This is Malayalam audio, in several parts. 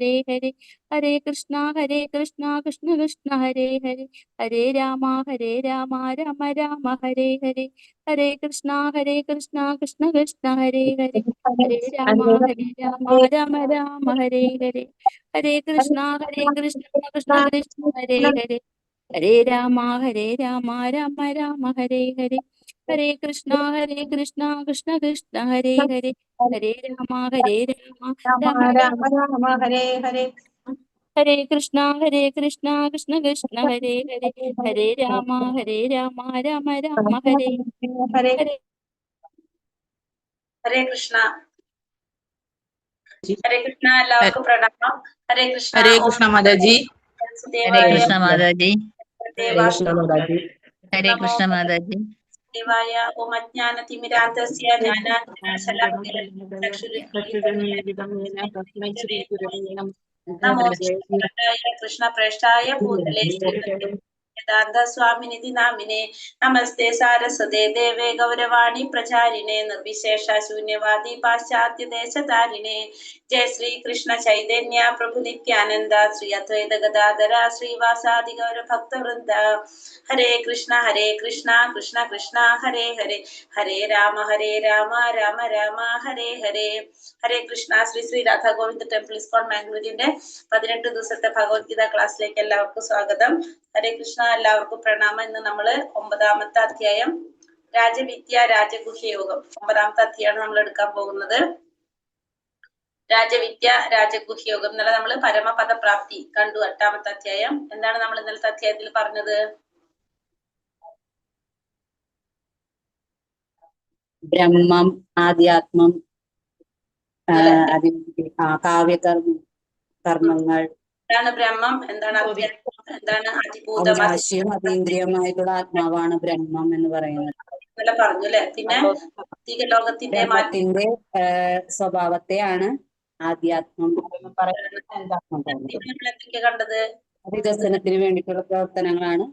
ഹരേ ഹരേ കൃഷ്ണ കൃഷ്ണ കൃഷ്ണ ഹരേ ഹരേ ഹരേ രാമ രാമ രാമ ഹരേ ഹരേ ഹരേ കൃഷ്ണ കൃഷ്ണ കൃഷ്ണ ഹരേ ഹരേ ഹരേ രാമ രാമ രാമ ഹരേ ഹരേ ഹരേ കൃഷ്ണ കൃഷ്ണ കൃഷ്ണ ഹരേ ഹരേ ഹരേ രാമ രാമ രാമ ഹരേ ഹരേ ഹരേ കൃഷ്ണ കൃഷ്ണ കൃഷ്ണ ഹരേ ഹരേ ഹരേ രാമ രാമ രാമ ഹരേ ഹരേ ഹരേ കൃഷ്ണ കൃഷ്ണ കൃഷ്ണ ഹരേ ഹരേ ഹരേ രാമ രാമ രാമ ഹരേ ഹരേ ഹരേ ഹരേ കൃഷ്ണ എല്ലാവർക്കും പ്രണാമം. ഹരേ കൃഷ്ണ. ഹരേ കൃഷ്ണ മാതാജി. ഹരേ കൃഷ്ണ മാതാജി. ഹരേ കൃഷ്ണ മാതാജി. ദേവായ ഓം അജ്ഞാനതിമിരാന്തസ്യ നമോ കൃഷ്ണ പ്രേഷ്ഠായ ഭൂതലേ വേദാന്ത സ്വാമിനിധി നാമിനെ നമസ്തേ സാരസ്വതേ ദേവേ ഗൗരവാണി പ്രചാരിണേ നിർവിശേഷ ശൂന്യവാദി പാശ്ചാത്യ ദേശധാരിണേ ജയ ശ്രീ കൃഷ്ണ ചൈതന്യ പ്രഭു നിത്യാനന്ദ ശ്രീ അദ്വൈത ഗദാധര ശ്രീവാസാദി ഗൗര ഭക്തവൃന്ദ. ഹരേ കൃഷ്ണ കൃഷ്ണ കൃഷ്ണ ഹരേ ഹരേ ഹരേ രാമ രാമ രാമ ഹരേ ഹരേ. ഹരേ കൃഷ്ണ. ശ്രീ രാധാ ഗോവിന്ദ ടെമ്പിൾ ഇസ്കോൺ മാംഗ്ലൂരിന്റെ 18 ദിവസത്തെ ഭഗവത്ഗീത ക്ലാസ്സിലേക്ക് എല്ലാവർക്കും സ്വാഗതം. ഹരേ കൃഷ്ണ. എല്ലാവർക്കും പ്രണാമം. ഇന്ന് നമ്മള് 9ാമത്തെ അധ്യായം രാജവിദ്യ രാജഗുഹ്യ യോഗം 9ാമത്തെ അധ്യായമാണ് നമ്മൾ എടുക്കാൻ പോകുന്നത്. രാജവിദ്യ രാജഗുഹ്യ യോഗം. ഇന്നലെ നമ്മൾ പരമപദ പ്രാപ്തി കണ്ടു. 8ാമത്തെ അധ്യായം. എന്താണ് നമ്മൾ ഇന്നലത്തെ അധ്യായത്തിൽ പറഞ്ഞത്? ബ്രഹ്മം, ആധ്യാത്മം, കാവ്യകർമ്മങ്ങൾ, എന്താണ് ബ്രഹ്മം, എന്താണ് അധ്യാത്മം, എന്താണ് അതിഭൂതം, അതീന്ദ്രിയമായിട്ടുള്ള ആത്മാവാണ് ബ്രഹ്മം എന്ന് പറയുന്നത്. ഇന്നലെ പറഞ്ഞു അല്ലെ. പിന്നെ ഭൗതിക ലോകത്തിന്റെ ബ്രഹ്മത്തിന്റെ സ്വഭാവത്തെയാണ് ആധ്യാത്മം എന്തൊക്കെ കണ്ടത്? വികസനത്തിന് വേണ്ടിയിട്ടുള്ള പ്രവർത്തനങ്ങളാണ്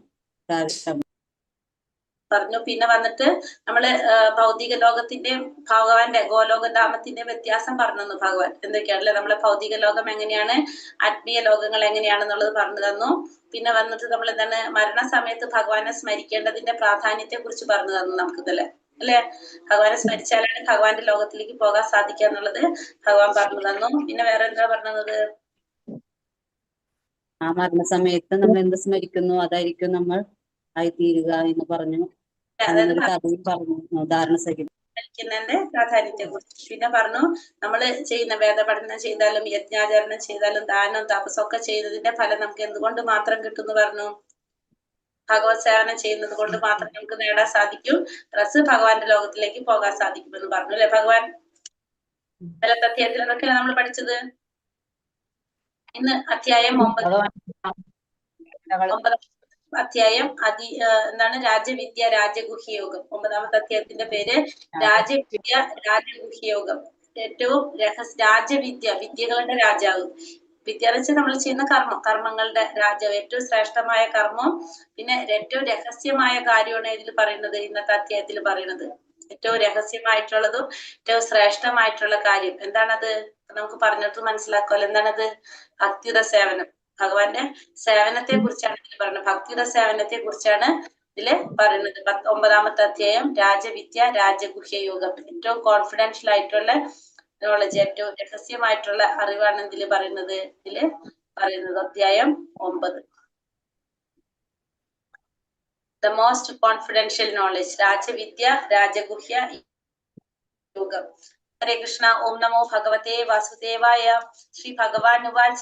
പറഞ്ഞു. പിന്നെ വന്നിട്ട് നമ്മള് ഭൗതിക ലോകത്തിന്റെ ഭഗവാന്റെ ഗോലോകധാമത്തിന്റെ വ്യത്യാസം പറഞ്ഞു ഭഗവാൻ. എന്തൊക്കെയാണല്ലേ നമ്മളെ ഭൗതിക ലോകം എങ്ങനെയാണ്, ആത്മീയ ലോകങ്ങൾ എങ്ങനെയാണെന്നുള്ളത് പറഞ്ഞു തന്നു. പിന്നെ വന്നിട്ട് നമ്മൾ എന്താണ് മരണസമയത്ത് ഭഗവാനെ സ്മരിക്കേണ്ടതിന്റെ പ്രാധാന്യത്തെ കുറിച്ച് പറഞ്ഞു തന്നു നമുക്കിതല്ലേ അല്ലെ. ഭഗവാനെ സ്മരിച്ചാലാണ് ഭഗവാന്റെ ലോകത്തിലേക്ക് പോകാൻ സാധിക്കുക എന്നുള്ളത് ഭഗവാൻ പറഞ്ഞു തന്നു. പിന്നെ വേറെ എന്താ പറഞ്ഞത്? ആ മരണസമയത്ത് നമ്മൾ എന്ത് സ്മരിക്കുന്നു അതായിരിക്കും നമ്മൾ ആയിത്തീരുക എന്ന് പറഞ്ഞു. സ്മരിക്കുന്നതിന്റെ പ്രാധാന്യത്തെ കുറിച്ച് പിന്നെ പറഞ്ഞു. നമ്മള് ചെയ്യുന്ന വേദപഠനം ചെയ്താലും യജ്ഞാചരണം ചെയ്താലും ദാനം തപസ്സൊക്കെ ചെയ്തതിന്റെ ഫലം നമുക്ക് എന്തുകൊണ്ട് മാത്രം കിട്ടുമെന്ന് പറഞ്ഞു? ഭഗവത് സേവനം ചെയ്യുന്നത് കൊണ്ട് മാത്രം നമുക്ക് നേടാൻ സാധിക്കും. പ്ലസ് ഭഗവാന്റെ ലോകത്തിലേക്ക് പോകാൻ സാധിക്കുമെന്ന് പറഞ്ഞു അല്ലെ ഭഗവാൻ. ഇന്നലത്തെ അധ്യായത്തിൽ അതൊക്കെയാണ് നമ്മൾ പഠിച്ചത്. ഇന്ന് അധ്യായം 9 അധ്യായം എന്താണ് രാജവിദ്യ രാജഗുഹ്യ യോഗം. 9ാമത്തെ അധ്യായത്തിന്റെ പേര് രാജവിദ്യ രാജഗുഹ്യ യോഗം. ഏറ്റവും രാജവിദ്യ, വിദ്യകളുടെ രാജാവ്. വിദ്യ എന്ന് വെച്ചാൽ നമ്മൾ ചെയ്യുന്ന കർമ്മങ്ങളുടെ രാജാവ്, ഏറ്റവും ശ്രേഷ്ഠമായ കർമ്മം. പിന്നെ ഏറ്റവും രഹസ്യമായ കാര്യമാണ് ഇതിൽ പറയുന്നത്, ഇന്നത്തെ അധ്യായത്തിൽ പറയുന്നത്. ഏറ്റവും രഹസ്യമായിട്ടുള്ളതും ഏറ്റവും ശ്രേഷ്ഠമായിട്ടുള്ള കാര്യം എന്താണത്? നമുക്ക് പറഞ്ഞിട്ട് മനസ്സിലാക്കുമല്ലോ. എന്താണത്? ഭക്തിയുടെ സേവനം. ഭഗവാന്റെ സേവനത്തെ കുറിച്ചാണ് ഇതിൽ പറയുന്നത്. ഭക്തിയുടെ സേവനത്തെ കുറിച്ചാണ് ഇതില് പറയുന്നത്. 9ാമത്തെ അധ്യായം രാജവിദ്യ രാജഗുഹ്യ യോഗം. ഏറ്റവും കോൺഫിഡൻഷ്യൽ ആയിട്ടുള്ള നോളജ്, ഏറ്റവും രഹസ്യമായിട്ടുള്ള അറിവാണ് ഇതില് പറയുന്നത്. അധ്യായം 9. The most confidential knowledge. രാജവിദ്യ രാജഗുഹ്യ യോഗം. ഹരേ കൃഷ്ണ. ഓം നമോ ഭഗവതേ വാസുദേവായ. ശ്രീ ഭഗവാൻ ഉവാച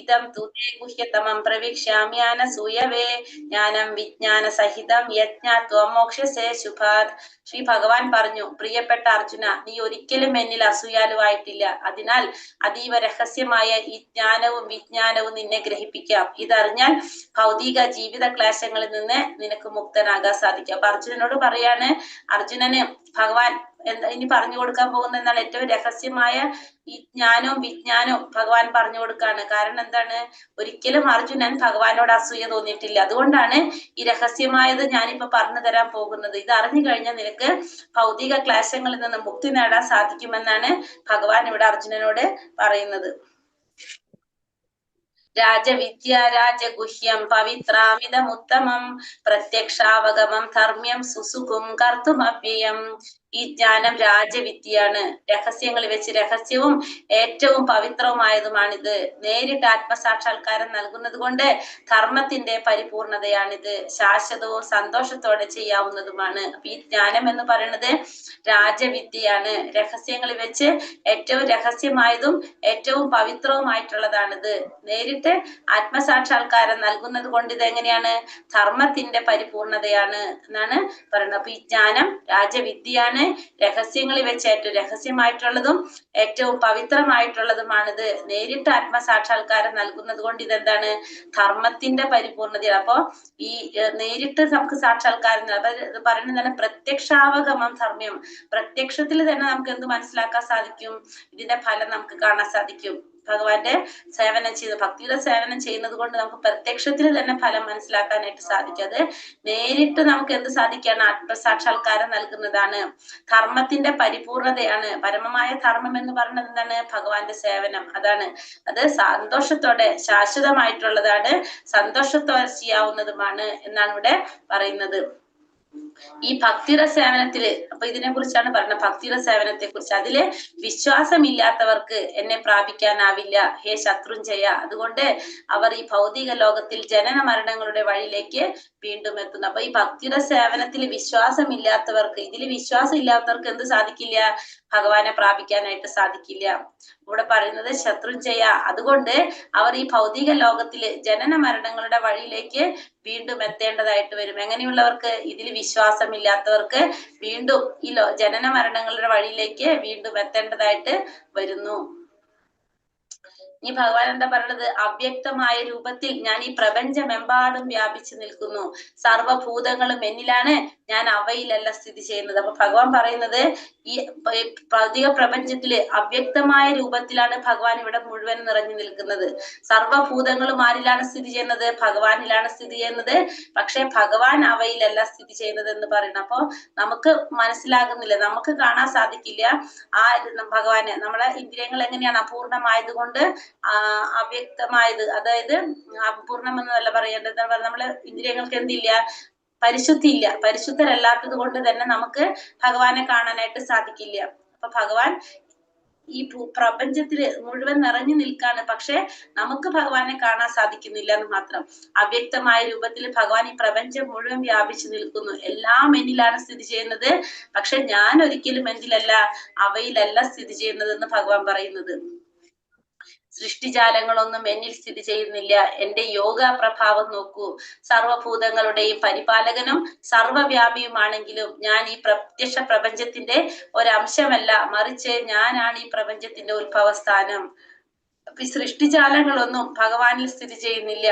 ഇദം തു തേ ഗുഹ്യതമം പ്രവിക്ഷ്യാമ്യാനസൂയവേ ജ്ഞാനം വിജ്ഞാന സഹിതം യജ്ഞാത്വം മോക്ഷസേ ശുഭാത്. ശ്രീ ഭഗവാൻ പറഞ്ഞു, പ്രിയപ്പെട്ട അർജുന, നീ ഒരിക്കലും എന്നിൽ അസൂയാലുവായിട്ടില്ല. അതിനാൽ അതീവ രഹസ്യമായ ഈ ജ്ഞാനവും വിജ്ഞാനവും നിന്നെ ഗ്രഹിപ്പിക്കാം. ഇതറിഞ്ഞാൽ ഭൗതിക ജീവിത ക്ലേശങ്ങളിൽ നിന്ന് നിനക്ക് മുക്തനാകാൻ സാധിക്കും. അപ്പൊ അർജുനനോട് പറയാണ്, അർജുനന് ഭഗവാൻ ഇനി പറഞ്ഞു കൊടുക്കാൻ പോകുന്ന എന്നാൽ ഏറ്റവും രഹസ്യമായ ഈ ജ്ഞാനവും വിജ്ഞാനവും ഭഗവാൻ പറഞ്ഞു കൊടുക്കാണ്. കാരണം എന്താണ്? ഒരിക്കലും അർജുനൻ ഭഗവാനോട് അസൂയ തോന്നിയിട്ടില്ല. അതുകൊണ്ടാണ് ഈ രഹസ്യമായത് ഞാനിപ്പോ പറഞ്ഞു തരാൻ പോകുന്നത്. ഇത് അറിഞ്ഞു കഴിഞ്ഞാൽ നിനക്ക് ഭൗതിക ക്ലേശങ്ങളിൽ നിന്ന് മുക്തി നേടാൻ സാധിക്കുമെന്നാണ് ഭഗവാൻ ഇവിടെ അർജുനനോട് പറയുന്നത്. രാജവിദ്യ രാജഗുഹ്യം പവിത്രാമിതമുത്തമം പ്രത്യക്ഷാവഗമം ധർമ്മ്യം സുസുഖം കർത്തുമവ്യയം. ഈ ജ്ഞാനം രാജവിദ്യയാണ്. രഹസ്യങ്ങളിൽ വെച്ച് രഹസ്യവും ഏറ്റവും പവിത്രവുമായതുമാണിത്. നേരിട്ട് ആത്മസാക്ഷാത്കാരം നൽകുന്നത് കൊണ്ട് ധർമ്മത്തിന്റെ പരിപൂർണതയാണിത്. ശാശ്വതവും സന്തോഷത്തോടെ ചെയ്യാവുന്നതുമാണ്. അപ്പൊ ഈ ജ്ഞാനം എന്ന് പറയുന്നത് രാജവിദ്യയാണ്. രഹസ്യങ്ങളിൽ വെച്ച് ഏറ്റവും രഹസ്യമായതും ഏറ്റവും പവിത്രവുമായിട്ടുള്ളതാണിത്. നേരിട്ട് ആത്മസാക്ഷാത്കാരം നൽകുന്നത് കൊണ്ട് ഇതെങ്ങനെയാണ്? ധർമ്മത്തിന്റെ പരിപൂർണതയാണ് എന്നാണ് പറയുന്നത്. അപ്പൊ ഈ ജ്ഞാനം രാജവിദ്യയാണ്. രഹസ്യങ്ങളിൽ വെച്ച് ഏറ്റവും രഹസ്യമായിട്ടുള്ളതും ഏറ്റവും പവിത്രമായിട്ടുള്ളതുമാണിത്. നേരിട്ട് ആത്മസാക്ഷാത്കാരം നൽകുന്നത് കൊണ്ട് ഇതെന്താണ്? ധർമ്മത്തിന്റെ പരിപൂർണതയാണ്. അപ്പോ ഈ നേരിട്ട് നമുക്ക് സാക്ഷാത്കാരം ഇത് പറയുന്നതാണ് പ്രത്യക്ഷാവഗമം ധർമ്മ്യം. പ്രത്യക്ഷത്തിൽ തന്നെ നമുക്ക് എന്ത് മനസ്സിലാക്കാൻ സാധിക്കും? ഇതിന്റെ ഫലം നമുക്ക് കാണാൻ സാധിക്കും. ഭഗവാന്റെ സേവനം ചെയ്ത് ഭക്തിയുടെ സേവനം ചെയ്യുന്നത് കൊണ്ട് നമുക്ക് പ്രത്യക്ഷത്തിൽ തന്നെ ഫലം മനസ്സിലാക്കാനായിട്ട് സാധിക്കും. അത് നേരിട്ട് നമുക്ക് എന്ത് സാധിക്കാണ്? ആത്മസാക്ഷാത്കാരം നൽകുന്നതാണ്. ധർമ്മത്തിന്റെ പരിപൂർണതയാണ്. പരമമായ ധർമ്മം എന്ന് പറയുന്നത് എന്താണ്? ഭഗവാന്റെ സേവനം. അതാണ്. അത് സന്തോഷത്തോടെ ശാശ്വതമായിട്ടുള്ളതാണ്, സന്തോഷത്തോടെ ചെയ്യാവുന്നതുമാണ് എന്നാണ് ഇവിടെ പറയുന്നത്. ഈ ഭക്തിയുടെ സേവനത്തില് അപ്പൊ ഇതിനെ കുറിച്ചാണ് പറയുന്നത്. ഭക്തിയുടെ സേവനത്തെ കുറിച്ച് അതില് വിശ്വാസമില്ലാത്തവർക്ക് എന്നെ പ്രാപിക്കാനാവില്ല ഹേ ശത്രുഞ്ജയ. അതുകൊണ്ട് അവർ ഈ ഭൗതിക ലോകത്തിൽ ജനന മരണങ്ങളുടെ വഴിയിലേക്ക് വീണ്ടും എത്തുന്നു. അപ്പൊ ഈ ഭക്തിയുടെ സേവനത്തിൽ വിശ്വാസമില്ലാത്തവർക്ക്, ഇതിൽ വിശ്വാസം ഇല്ലാത്തവർക്ക് എന്ത് സാധിക്കില്ല? ഭഗവാനെ പ്രാപിക്കാനായിട്ട് സാധിക്കില്ല. ഇവിടെ പറയുന്നത് ശത്രുഞ്ജയ. അതുകൊണ്ട് അവർ ഈ ഭൗതിക ലോകത്തില് ജനന മരണങ്ങളുടെ വഴിയിലേക്ക് വീണ്ടും എത്തേണ്ടതായിട്ട് വരും. എങ്ങനെയുള്ളവർക്ക്? ഇതിൽ വിശ്വാസമില്ലാത്തവർക്ക് വീണ്ടും ഈ ജനന മരണങ്ങളുടെ വഴിയിലേക്ക് വീണ്ടും എത്തേണ്ടതായിട്ട് വരുന്നു. ഈ ഭഗവാൻ എന്താ പറയുന്നത്? അവ്യക്തമായ രൂപത്തിൽ ഞാൻ ഈ പ്രപഞ്ചമെമ്പാടും വ്യാപിച്ചു നിൽക്കുന്നു. സർവഭൂതങ്ങളും എന്നിലാണ്, ഞാൻ അവയിലല്ല സ്ഥിതി ചെയ്യുന്നത്. അപ്പൊ ഭഗവാൻ പറയുന്നത് ഈ ഭൗതിക പ്രപഞ്ചത്തില് അവ്യക്തമായ രൂപത്തിലാണ് ഭഗവാൻ ഇവിടെ മുഴുവൻ നിറഞ്ഞു നിൽക്കുന്നത്. സർവഭൂതങ്ങളും ആരിലാണ് സ്ഥിതി ചെയ്യുന്നത്? ഭഗവാനിലാണ് സ്ഥിതി ചെയ്യുന്നത്. പക്ഷെ ഭഗവാൻ അവയിലല്ല സ്ഥിതി ചെയ്യുന്നത് എന്ന് പറയുന്നത്. അപ്പൊ നമുക്ക് മനസ്സിലാകുന്നില്ല, നമുക്ക് കാണാൻ സാധിക്കില്ല ആ ഭഗവാനെ. നമ്മളെ ഇന്ദ്രിയങ്ങൾ എങ്ങനെയാണ്? അപൂർണമായത് കൊണ്ട് അവ്യക്തമായത്, അതായത് അപൂർണമെന്നല്ല പറയേണ്ടത്. നമ്മളെ ഇന്ദ്രിയങ്ങൾക്ക് എന്തില്ല? പരിശുദ്ധി ഇല്ല. പരിശുദ്ധരല്ലാത്തത് കൊണ്ട് തന്നെ നമുക്ക് ഭഗവാനെ കാണാനായിട്ട് സാധിക്കില്ല. അപ്പൊ ഭഗവാൻ ഈ പ്രപഞ്ചത്തില് മുഴുവൻ നിറഞ്ഞു നിൽക്കാണ്. പക്ഷെ നമുക്ക് ഭഗവാനെ കാണാൻ സാധിക്കുന്നില്ല എന്ന് മാത്രം. അവ്യക്തമായ രൂപത്തിൽ ഭഗവാൻ ഈ പ്രപഞ്ചം മുഴുവൻ വ്യാപിച്ചു നിൽക്കുന്നു. എല്ലാം എന്നിലാണ് സ്ഥിതി ചെയ്യുന്നത്. പക്ഷെ ഞാൻ ഒരിക്കലും എന്തിലല്ല? അവയിലല്ല സ്ഥിതി ചെയ്യുന്നത് എന്ന് ഭഗവാൻ പറയുന്നത്. സൃഷ്ടിജാലങ്ങളൊന്നും എന്നിൽ സ്ഥിതി ചെയ്യുന്നില്ല. എന്റെ യോഗ പ്രഭാവം നോക്കൂ. സർവഭൂതങ്ങളുടെയും പരിപാലകനും സർവവ്യാപിയുമാണെങ്കിലും ഞാൻ ഈ പ്രത്യക്ഷ പ്രപഞ്ചത്തിന്റെ ഒരംശമല്ല, മറിച്ച് ഞാനാണ് ഈ പ്രപഞ്ചത്തിന്റെ ഉത്ഭവസ്ഥാനം. ഈ സൃഷ്ടിജാലങ്ങളൊന്നും ഭഗവാനിൽ സ്ഥിതി ചെയ്യുന്നില്ല.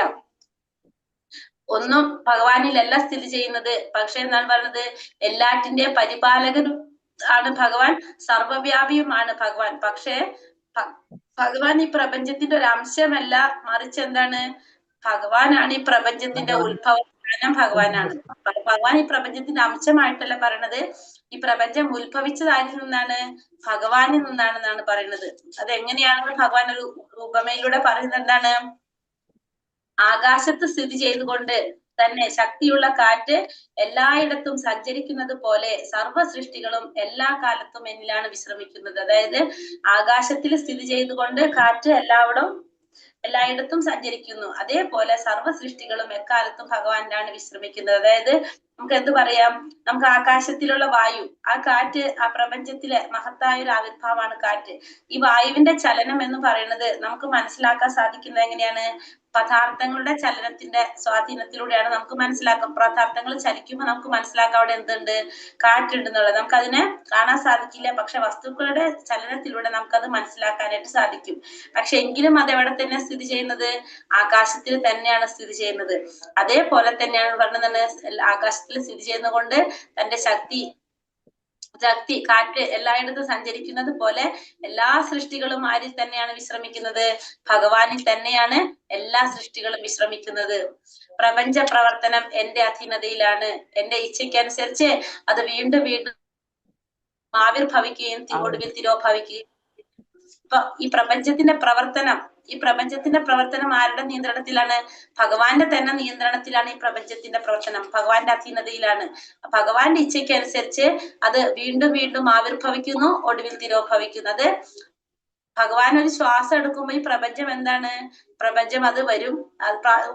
ഒന്നും ഭഗവാനിലല്ല സ്ഥിതി ചെയ്യുന്നത്. പക്ഷെ എന്താണ് പറയുന്നത്? എല്ലാറ്റിന്റെ പരിപാലകനും ആണ് ഭഗവാൻ, സർവവ്യാപിയുമാണ് ഭഗവാൻ. പക്ഷെ ഭഗവാൻ ഈ പ്രപഞ്ചത്തിന്റെ ഒരു അംശമല്ല, മറിച്ച് എന്താണ്? ഭഗവാനാണ് ഈ പ്രപഞ്ചത്തിന്റെ ഉത്ഭവസ്ഥാനം. ഭഗവാനാണ്. ഭഗവാൻ ഈ പ്രപഞ്ചത്തിന്റെ അംശമായിട്ടല്ല പറയണത്. ഈ പ്രപഞ്ചം ഉത്ഭവിച്ചത് ആരിൽ നിന്നാണ്? ഭഗവാനിൽ നിന്നാണെന്നാണ് പറയുന്നത്. അതെങ്ങനെയാണെന്ന് ഭഗവാൻ ഒരു ഉപമയിലൂടെ പറയുന്നത് എന്താണ്? ആകാശത്ത് സ്ഥിതി ചെയ്തുകൊണ്ട് തന്നെ ശക്തിയുള്ള കാറ്റ് എല്ലായിടത്തും സഞ്ചരിക്കുന്നത് പോലെ സർവ്വ സൃഷ്ടികളും എല്ലാ കാലത്തും എന്നിലാണ് വിശ്രമിക്കുന്നത്. അതായത് ആകാശത്തിൽ സ്ഥിതി ചെയ്തുകൊണ്ട് കാറ്റ് എല്ലായിടത്തും സഞ്ചരിക്കുന്നു. അതേപോലെ സർവ്വ സൃഷ്ടികളും എക്കാലത്തും ഭഗവാനിലാണ് വിശ്രമിക്കുന്നത്. അതായത് നമുക്ക് എന്ത് പറയാം? നമുക്ക് ആകാശത്തിലുള്ള വായു, ആ കാറ്റ്, ആ പ്രപഞ്ചത്തിലെ മഹത്തായ ഒരു ആവിർഭാവമാണ് കാറ്റ്. ഈ വായുവിന്റെ ചലനം എന്ന് പറയുന്നത് നമുക്ക് മനസ്സിലാക്കാൻ സാധിക്കുന്നത് എങ്ങനെയാണ്? പദാർത്ഥങ്ങളുടെ ചലനത്തിന്റെ സ്വാധീനത്തിലൂടെയാണ് നമുക്ക് മനസ്സിലാക്കാം. പദാർത്ഥങ്ങൾ ചലിക്കുമ്പോൾ നമുക്ക് മനസ്സിലാക്കാം അവിടെ എന്തുണ്ട്? കാറ്റുണ്ടെന്നുള്ളത്. നമുക്ക് അതിനെ കാണാൻ സാധിക്കില്ല. പക്ഷെ വസ്തുക്കളുടെ ചലനത്തിലൂടെ നമുക്കത് മനസ്സിലാക്കാനായിട്ട് സാധിക്കും. പക്ഷെ എങ്കിലും അത് എവിടെ തന്നെ സ്ഥിതി ചെയ്യുന്നത്? ആകാശത്തിൽ തന്നെയാണ് സ്ഥിതി ചെയ്യുന്നത്. അതേപോലെ തന്നെയാണ് പറഞ്ഞത്, ആകാശത്തിൽ സ്ഥിതി ചെയ്യുന്നത് കൊണ്ട് തന്റെ ശക്തി കാറ്റ് എല്ലായിടത്തും സഞ്ചരിക്കുന്നത് പോലെ എല്ലാ സൃഷ്ടികളും ആരിൽ തന്നെയാണ് വിശ്രമിക്കുന്നത്? ഭഗവാനിൽ തന്നെയാണ് എല്ലാ സൃഷ്ടികളും വിശ്രമിക്കുന്നത്. പ്രപഞ്ച പ്രവർത്തനം എന്റെ അധീനതയിലാണ്. എന്റെ ഇച്ഛയ്ക്കനുസരിച്ച് അത് വീണ്ടും വീണ്ടും ആവിർഭവിക്കുകയും ഒടുവിൽ തിരോഭവിക്കുകയും. ഇപ്പൊ ഈ പ്രപഞ്ചത്തിന്റെ പ്രവർത്തനം ഈ പ്രപഞ്ചത്തിന്റെ പ്രവർത്തനം ആരുടെ നിയന്ത്രണത്തിലാണ്? ഭഗവാന്റെ തന്നെ നിയന്ത്രണത്തിലാണ് ഈ പ്രപഞ്ചത്തിന്റെ പ്രവർത്തനം. ഭഗവാന്റെ അധീനതയിലാണ്. ഭഗവാന്റെ ഇച്ഛയ്ക്ക് അനുസരിച്ച് അത് വീണ്ടും വീണ്ടും ആവിർഭവിക്കുന്നു, ഒടുവിൽ തിരോഭവിക്കുന്നു. അത് ഭഗവാൻ ഒരു ശ്വാസം എടുക്കുമ്പോ ഈ പ്രപഞ്ചം എന്താണ്? പ്രപഞ്ചം അത് വരും,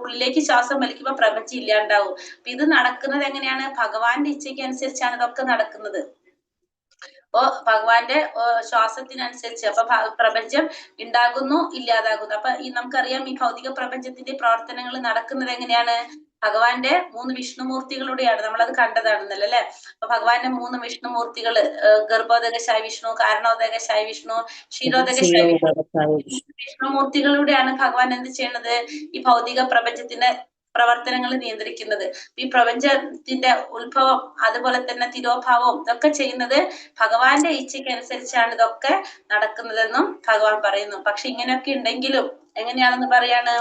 ഉള്ളിലേക്ക് ശ്വാസം വലിക്കുമ്പോ പ്രപഞ്ചം ഇല്ലാണ്ടാവും. അപ്പൊ ഇത് നടക്കുന്നത് എങ്ങനെയാണ്? ഭഗവാന്റെ ഇച്ഛയ്ക്ക് അനുസരിച്ചാണ് ഇതൊക്കെ നടക്കുന്നത്. അപ്പോ ഭഗവാന്റെ ശ്വാസത്തിനനുസരിച്ച് അപ്പൊ പ്രപഞ്ചം ഉണ്ടാകുന്നു, ഇല്ലാതാകുന്നു. അപ്പൊ ഈ നമുക്കറിയാം ഈ ഭൗതിക പ്രപഞ്ചത്തിന്റെ പ്രവർത്തനങ്ങൾ നടക്കുന്നത് എങ്ങനെയാണ്? ഭഗവാന്റെ 3 വിഷ്ണുമൂർത്തികളുടെയാണ്. നമ്മളത് കണ്ടതാണെന്നല്ലോ അല്ലെ. അപ്പൊ ഭഗവാന്റെ 3 വിഷ്ണുമൂർത്തികള്, ഗർഭോദകശായ വിഷ്ണു, കാരണോദകശായ വിഷ്ണു, ക്ഷീരോദകശായ വിഷ്ണുമൂർത്തികളുടെയാണ് ഭഗവാൻ എന്ത് ചെയ്യണത്? ഈ ഭൗതിക പ്രപഞ്ചത്തിന്റെ പ്രവർത്തനങ്ങൾ നിയന്ത്രിക്കുന്നത്. ഈ പ്രപഞ്ചത്തിന്റെ ഉത്ഭവം അതുപോലെ തന്നെ തിരോഭാവവും ഇതൊക്കെ ചെയ്യുന്നത് ഭഗവാന്റെ ഇച്ഛയ്ക്ക് അനുസരിച്ചാണ് ഇതൊക്കെ നടക്കുന്നതെന്നും ഭഗവാൻ പറയുന്നു. പക്ഷെ ഇങ്ങനെയൊക്കെ ഉണ്ടെങ്കിലും എങ്ങനെയാണെന്ന് പറയാണ്?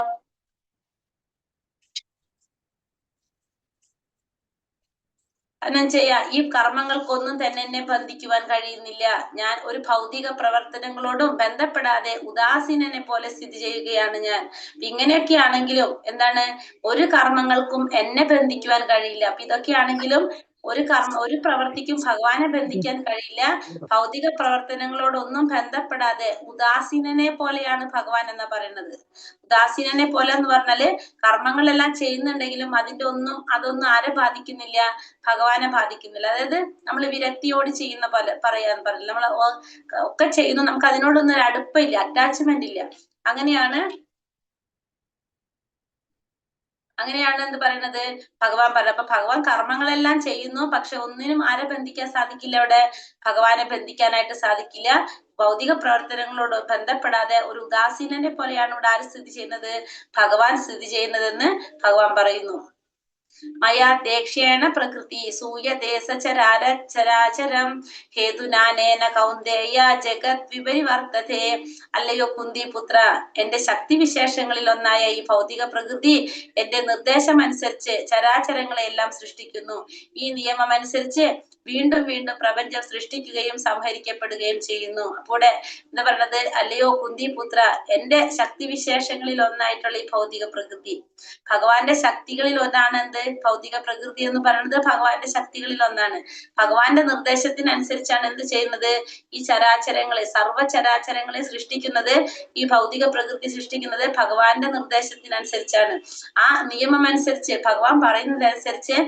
അനഞ്ജയ, ഈ കർമ്മങ്ങൾക്കൊന്നും തന്നെ എന്നെ ബന്ധിക്കുവാൻ കഴിയുന്നില്ല. ഞാൻ ഒരു ഭൗതിക പ്രവർത്തനങ്ങളോടും ബന്ധപ്പെടാതെ ഉദാസീനനെ പോലെ സ്ഥിതി ചെയ്യുകയാണ് ഞാൻ. ഇങ്ങനെയൊക്കെ ആണെങ്കിലും എന്താണ്? ഒരു കർമ്മങ്ങൾക്കും എന്നെ ബന്ധിക്കുവാൻ കഴിയില്ല. അപ്പൊ ഇതൊക്കെയാണെങ്കിലും ഒരു പ്രവർത്തിക്കും ഭഗവാനെ ബന്ധിക്കാൻ കഴിയില്ല. ഭൗതിക പ്രവർത്തനങ്ങളോടൊന്നും ബന്ധപ്പെടാതെ ഉദാസീനനെ പോലെയാണ് ഭഗവാൻ എന്ന് പറയുന്നത്. ഉദാസീനനെ പോലെ എന്ന് പറഞ്ഞാല് കർമ്മങ്ങളെല്ലാം ചെയ്യുന്നുണ്ടെങ്കിലും അതൊന്നും ആരെ ബാധിക്കുന്നില്ല? ഭഗവാനെ ബാധിക്കുന്നില്ല. അതായത് നമ്മൾ വിരക്തിയോട് ചെയ്യുന്ന പോലെ പറയാൻ പറയില്ല. നമ്മൾ ഒക്കെ ചെയ്യുന്നു, നമുക്ക് അതിനോടൊന്നും ഒരു അടുപ്പില്ല, അറ്റാച്ച്മെന്റ് ഇല്ല. അങ്ങനെയാണ് എന്ത് പറയുന്നത്? ഭഗവാൻ പറയുന്നത്. അപ്പൊ ഭഗവാൻ കർമ്മങ്ങളെല്ലാം ചെയ്യുന്നു, പക്ഷെ ഒന്നിനും ആരെ ബന്ധിക്കാൻ സാധിക്കില്ല? അവിടെ ഭഗവാനെ ബന്ധിക്കാനായിട്ട് സാധിക്കില്ല. ഭൗതിക പ്രവർത്തനങ്ങളോട് ബന്ധപ്പെടാതെ ഒരു ഉദാസീനനെ പോലെയാണ് ഇവിടെ ആര് സ്ഥിതി ചെയ്യുന്നത്? ഭഗവാൻ സ്ഥിതി ചെയ്യുന്നതെന്ന് ഭഗവാൻ പറയുന്നു. മയാ ദേക്ഷ്യേണ പ്രകൃതി സൂയദേശ ചരാചരം ഹേതുനാനേന കൗന്ദേയ ജഗത് വിപരിവർത്തതേ. അല്ലയോ കുന്തി പുത്ര, എന്റെ ശക്തി വിശേഷങ്ങളിൽ ഒന്നായ ഈ ഭൗതിക പ്രകൃതി എന്റെ നിർദ്ദേശം അനുസരിച്ച് ചരാചരങ്ങളെ എല്ലാം സൃഷ്ടിക്കുന്നു. ഈ നിയമം അനുസരിച്ച് വീണ്ടും വീണ്ടും പ്രപഞ്ചം സൃഷ്ടിക്കുകയും സംഹരിക്കപ്പെടുകയും ചെയ്യുന്നു. അപ്പോൾ എന്താ പറയുന്നത്? അല്ലയോ കുന്തി പുത്ര, എന്റെ ശക്തി വിശേഷങ്ങളിൽ ഒന്നായിട്ടുള്ള ഈ ഭൗതിക പ്രകൃതി, ഭഗവാന്റെ ശക്തികളിൽ ഒന്നാണ് എന്ത്? ഭൗതിക പ്രകൃതി എന്ന് പറയുന്നത് ഭഗവാന്റെ ശക്തികളിൽ ഒന്നാണ്. ഭഗവാന്റെ നിർദ്ദേശത്തിനനുസരിച്ചാണ് എന്ത് ചെയ്യുന്നത്? ഈ ചരാചരങ്ങളെ, സർവ്വചരാചരങ്ങളെ സൃഷ്ടിക്കുന്നത്, ഈ ഭൗതിക പ്രകൃതി സൃഷ്ടിക്കുന്നത് ഭഗവാന്റെ നിർദ്ദേശത്തിനനുസരിച്ചാണ്. ആ നിയമം അനുസരിച്ച്, ഭഗവാൻ പറയുന്നതനുസരിച്ച്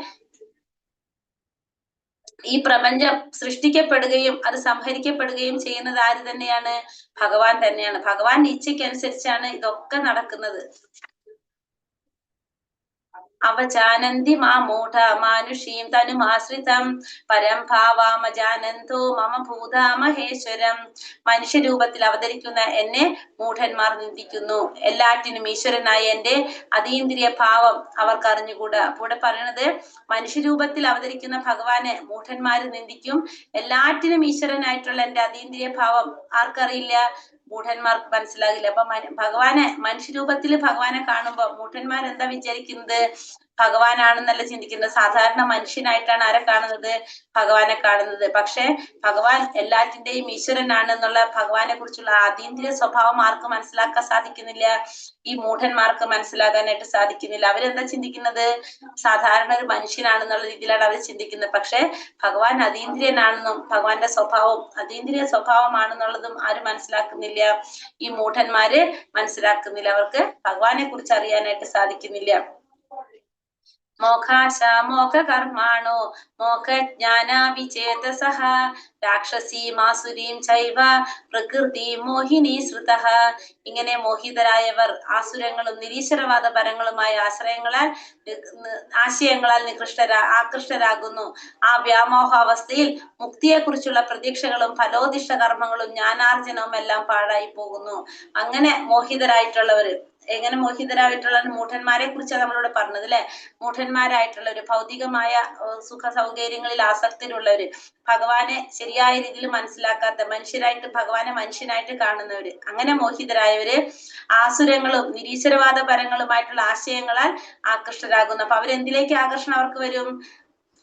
ഈ പ്രപഞ്ചം സൃഷ്ടിക്കപ്പെടുകയും അത് സംഹരിക്കപ്പെടുകയും ചെയ്യുന്നത് ആര് തന്നെയാണ്? ഭഗവാൻ തന്നെയാണ്. ഭഗവാന്റെ ഇച്ഛയ്ക്കനുസരിച്ചാണ് ഇതൊക്കെ നടക്കുന്നത്. അവജാനന്തി മാ മൂഢ മാനുഷീം തനുമാശ്രിതം പരം ഭാവാമജാനന്തോ മമ ഭൂതാ മഹേശ്വരം. മനുഷ്യരൂപത്തിൽ അവതരിക്കുന്ന എന്നെ മൂഢന്മാർ നിന്ദിക്കുന്നു. എല്ലാറ്റിനും ഈശ്വരനായ എന്റെ അതീന്ദ്രിയ ഭാവം അവർക്ക് അറിഞ്ഞുകൂടാ. അപ്പോൾ ഇവിടെ പറയണത് മനുഷ്യരൂപത്തിൽ അവതരിക്കുന്ന ഭഗവാനെ മൂഢന്മാര് നിന്ദിക്കും. എല്ലാറ്റിനും ഈശ്വരനായിട്ടുള്ള എന്റെ അതീന്ദ്രിയ ഭാവം ആർക്കറിയില്ല? മൂഢന്മാർക്ക് മനസ്സിലാകില്ല. അപ്പൊ ഭഗവാനെ മനുഷ്യരൂപത്തിൽ ഭഗവാനെ കാണുമ്പോ മൂഢന്മാർ എന്താ വിചാരിക്കുന്നത്? ഭഗവാനാണെന്നല്ല ചിന്തിക്കുന്നത്. സാധാരണ മനുഷ്യനായിട്ടാണ് ആരെ കാണുന്നത്? ഭഗവാനെ കാണുന്നത്. പക്ഷെ ഭഗവാൻ എല്ലാറ്റിന്റെയും ഈശ്വരനാണെന്നുള്ള ഭഗവാനെ കുറിച്ചുള്ള അതീന്ദ്രിയ സ്വഭാവം ആർക്ക് മനസ്സിലാക്കാൻ സാധിക്കുന്നില്ല? ഈ മൂഢന്മാർക്ക് മനസ്സിലാകാനായിട്ട് സാധിക്കുന്നില്ല. അവരെന്താ ചിന്തിക്കുന്നത്? സാധാരണ ഒരു മനുഷ്യനാണെന്നുള്ള രീതിയിലാണ് അവർ ചിന്തിക്കുന്നത്. പക്ഷെ ഭഗവാൻ അതീന്ദ്രിയനാണെന്നും ഭഗവാന്റെ സ്വഭാവം അതീന്ദ്രിയ സ്വഭാവമാണെന്നുള്ളതും ആര് മനസ്സിലാക്കുന്നില്ല? ഈ മൂഢന്മാര് മനസ്സിലാക്കുന്നില്ല. അവർക്ക് ഭഗവാനെ കുറിച്ച് അറിയാനായിട്ട് സാധിക്കുന്നില്ല. മോഘാശ മോഘ കർമാണോ മോഘജ്ഞാന വിചേതസഃ രാക്ഷസീമാസുരീം ചൈവ പ്രകൃതി മോഹിനി ശ്രുതഃ. ഇങ്ങനെ മോഹിതരായവർ ആസുരങ്ങളും നിരീശ്വരവാദ പരങ്ങളുമായ ആശയങ്ങളാൽ ആകൃഷ്ടരാകുന്നു. ആ വ്യാമോഹാവസ്ഥയിൽ മുക്തിയെ കുറിച്ചുള്ള പ്രതീക്ഷകളും ഫലോദിഷ്ട കർമ്മങ്ങളും ജ്ഞാനാർജനവും എല്ലാം പാഴായി പോകുന്നു. അങ്ങനെ മോഹിതരായിട്ടുള്ളവര്, എങ്ങനെ മോഹിതരായിട്ടുള്ള മൂഢന്മാരെ കുറിച്ചാണ് നമ്മളിവിടെ പറഞ്ഞത് അല്ലെ. മൂഢന്മാരായിട്ടുള്ളവര്, ഭൗതികമായ സുഖ സൗകര്യങ്ങളിൽ ആസക്തരുള്ളവര്, ഭഗവാനെ ശരിയായ രീതിയിൽ മനസ്സിലാക്കാത്ത, ഭഗവാനെ മനുഷ്യനായിട്ട് കാണുന്നവര്, അങ്ങനെ മോഹിതരായവര് ആസുരങ്ങളും നിരീശ്വരവാദ പരങ്ങളുമായിട്ടുള്ള ആശയങ്ങളാൽ ആകൃഷ്ടരാകുന്നു. അപ്പൊ അവരെന്തിലേക്ക് ആകർഷണം അവർക്ക് വരും?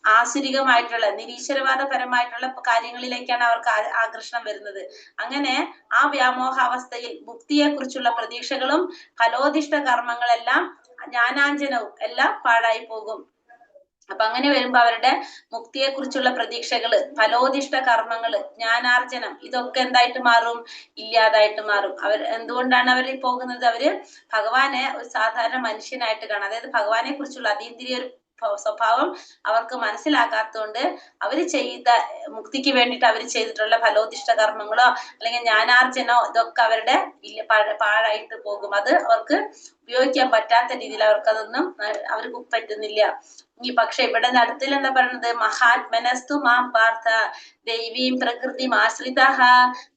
ആസുരികമായിട്ടുള്ള നിരീശ്വരവാദപരമായിട്ടുള്ള കാര്യങ്ങളിലേക്കാണ് അവർക്ക് ആകർഷണം വരുന്നത്. അങ്ങനെ ആ വ്യാമോഹാവസ്ഥയിൽ മുക്തിയെ കുറിച്ചുള്ള പ്രതീക്ഷകളും ഫലോദിഷ്ട കർമ്മങ്ങളെല്ലാം ജ്ഞാനാഞ്ജനവും എല്ലാം പാഴായി പോകും. അപ്പൊ അങ്ങനെ വരുമ്പോ അവരുടെ മുക്തിയെ കുറിച്ചുള്ള പ്രതീക്ഷകള്, ഫലോദിഷ്ട കർമ്മങ്ങള്, ജ്ഞാനാർജനം ഇതൊക്കെ എന്തായിട്ട് മാറും? ഇല്ലാതായിട്ട് മാറും. എന്തുകൊണ്ടാണ് അവർ പോകുന്നത്? അവര് ഭഗവാനെ ഒരു സാധാരണ മനുഷ്യനായിട്ട് കാണാം. അതായത് ഭഗവാനെ കുറിച്ചുള്ള അതീന്ദ്രിയ ഒരു സ്വഭാവം അവർക്ക് മനസ്സിലാക്കാത്തതുകൊണ്ട് അവര് ചെയ്ത മുക്തിക്ക് വേണ്ടിയിട്ട് അവർ ചെയ്തിട്ടുള്ള ഫലോദിഷ്ട കർമ്മങ്ങളോ അല്ലെങ്കിൽ ജ്ഞാനാർജനോ ഇതൊക്കെ അവരുടെ പാഴായിട്ട് പോകും. അത് അവർക്ക് ഉപയോഗിക്കാൻ പറ്റാത്ത രീതിയിൽ അവർക്കതൊന്നും അവർക്ക് പറ്റുന്നില്ല. പക്ഷെ ഇവിടെ അടുത്തിൽ എന്താ പറയുന്നത്? മഹാത്മനസ്തു മാം പാർത്ഥ ദൈവീം പ്രകൃതിം ആശ്രിതഃ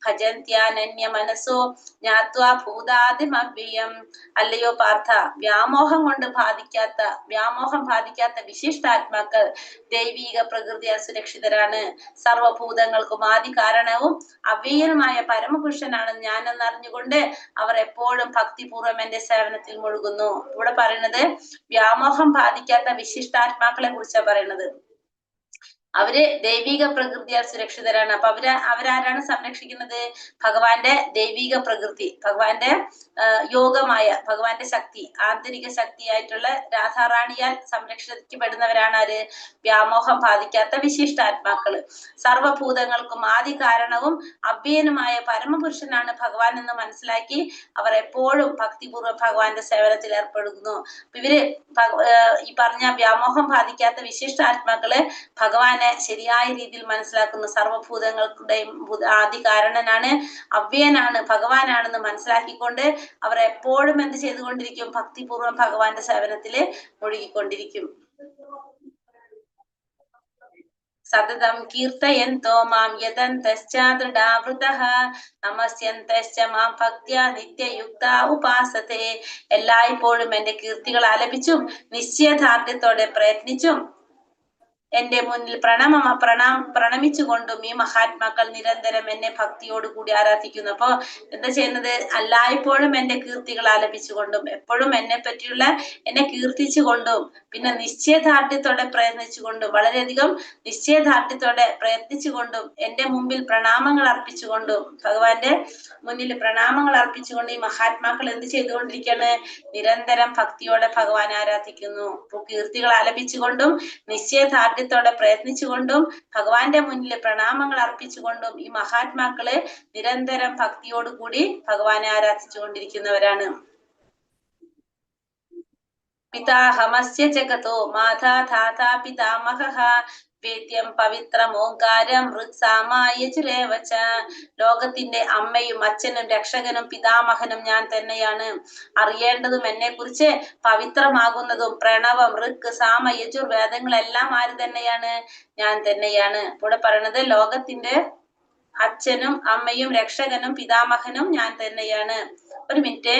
ഭജന്ത്യാനന്യ മനസ്സോ ജ്ഞാത്വാ ഭൂതാദിമവ്യയം. അല്ലയോ പാർത്ഥ, വ്യാമോഹം ബാധിക്കാത്ത വിശിഷ്ടാത്മാക്കൾ ദൈവീക പ്രകൃതിയാൽ സുരക്ഷിതരാണ്. സർവഭൂതങ്ങൾക്കും ആദി കാരണവും അവ്യയനുമായ പരമപുരുഷനാണ് ഞാനെന്ന് അറിഞ്ഞുകൊണ്ട് അവർ എപ്പോഴും ഭക്തിപൂർവ്വം എന്റെ സേവനത്തിൽ മുഴുകുന്നു. ഇവിടെ പറയുന്നത് വ്യാമോഹം ബാധിക്കാത്ത വിശിഷ്ടാത്മാക്കളെ കുറിച്ചാണ് പറയുന്നത്. അവര് ദൈവിക പ്രകൃതിയാൽ സുരക്ഷിതരാണ്. അപ്പൊ അവരാരാണ് സംരക്ഷിക്കുന്നത്? ഭഗവാന്റെ ദൈവിക പ്രകൃതി, ഭഗവാന്റെ യോഗമായ ഭഗവാന്റെ ശക്തി, ആന്തരിക ശക്തിയായിട്ടുള്ള രാധാറാണിയാൽ സംരക്ഷിക്കപ്പെടുന്നവരാണ് ആര്? വ്യാമോഹം ബാധിക്കാത്ത വിശിഷ്ടാത്മാക്കള്. സർവഭൂതങ്ങൾക്കും ആദി കാരണവും അവ്യയനുമായ പരമപുരുഷനാണ് ഭഗവാൻ എന്ന് മനസ്സിലാക്കി അവർ എപ്പോഴും ഭക്തിപൂർവ്വം ഭഗവാന്റെ സേവനത്തിൽ ഏർപ്പെടുന്നു. ഇവര് ഈ പറഞ്ഞ വ്യാമോഹം ബാധിക്കാത്ത വിശിഷ്ടാത്മാക്കള് ഭഗവാനെ ശരിയായ രീതിയിൽ മനസ്സിലാക്കുന്നു. സർവഭൂതങ്ങളുടെയും ആദി കാരണനാണ്, അവ്യയനാണ്, ഭഗവാനാണെന്ന് മനസ്സിലാക്കിക്കൊണ്ട് അവർ എപ്പോഴും എന്ത് ചെയ്തുകൊണ്ടിരിക്കും? ഭക്തിപൂർവ്വം ഭഗവാന്റെ സേവനത്തില് മുഴുകിക്കൊണ്ടിരിക്കും. സതതം കീർത്തയന്തോ മാം യതന്തശ്ചാദൃഢാവൃതഃ നമസ്യന്തശ്ച മാം ഭക്ത്യാ നിത്യയുക്താ ഉപാസതേ. എല്ലായ്പ്പോഴും എന്റെ കീർത്തികൾ ആലപിച്ചും നിശ്ചയദാർഢ്യത്തോടെ പ്രയത്നിച്ചും എന്റെ മുന്നിൽ പ്രണമിച്ചുകൊണ്ടും ഈ മഹാത്മാക്കൾ നിരന്തരം എന്നെ ഭക്തിയോട് കൂടി ആരാധിക്കുന്നു. അപ്പൊ എന്താ ചെയ്യുന്നത്? എല്ലായ്പ്പോഴും എന്റെ കീർത്തികൾ ആലപിച്ചുകൊണ്ടും എപ്പോഴും എന്നെ കീർത്തിച്ചുകൊണ്ടും പിന്നെ നിശ്ചയദാർഢ്യത്തോടെ പ്രയത്നിച്ചുകൊണ്ടും വളരെയധികം നിശ്ചയദാർഢ്യത്തോടെ പ്രയത്നിച്ചുകൊണ്ടും എന്റെ മുമ്പിൽ പ്രണാമങ്ങൾ അർപ്പിച്ചുകൊണ്ടും ഭഗവാന്റെ മുന്നിൽ പ്രണാമങ്ങൾ അർപ്പിച്ചുകൊണ്ട് ഈ മഹാത്മാക്കൾ എന്ത് ചെയ്തുകൊണ്ടിരിക്കുകയാണ്? നിരന്തരം ഭക്തിയോടെ ഭഗവാൻ ആരാധിക്കുന്നു. കീർത്തികൾ ആലപിച്ചുകൊണ്ടും നിശ്ചയദാർഢ്യത്തോടെ പ്രയത്നിച്ചുകൊണ്ടും ഭഗവാന്റെ മുന്നിൽ പ്രണാമങ്ങൾ അർപ്പിച്ചുകൊണ്ടും ഈ മഹാത്മാക്കള് നിരന്തരം ഭക്തിയോടുകൂടി ഭഗവാനെ ആരാധിച്ചുകൊണ്ടിരിക്കുന്നവരാണ്. പിതാഹമസ്യ ജഗതോ മാതാ ധാതാ പിതാമഹഃ വേദ്യം പവിത്രമോങ്കാരം ഋക്സാമായജുരേവച. ലോകത്തിന്റെ അമ്മയും അച്ഛനും രക്ഷകനും പിതാമഹനും ഞാൻ തന്നെയാണ്. അറിയേണ്ടതും എന്നെ കുറിച്ച് പവിത്രമാകുന്നതും പ്രണവം, ഋക്ക്, സാമ, യജുർ വേദങ്ങളെല്ലാം ആര് തന്നെയാണ്? ഞാൻ തന്നെയാണ്. ഇവിടെ പറയുന്നത് ലോകത്തിന്റെ അച്ഛനും അമ്മയും രക്ഷകനും പിതാമഹനും ഞാൻ തന്നെയാണ്. ഒരു മിനിറ്റ്.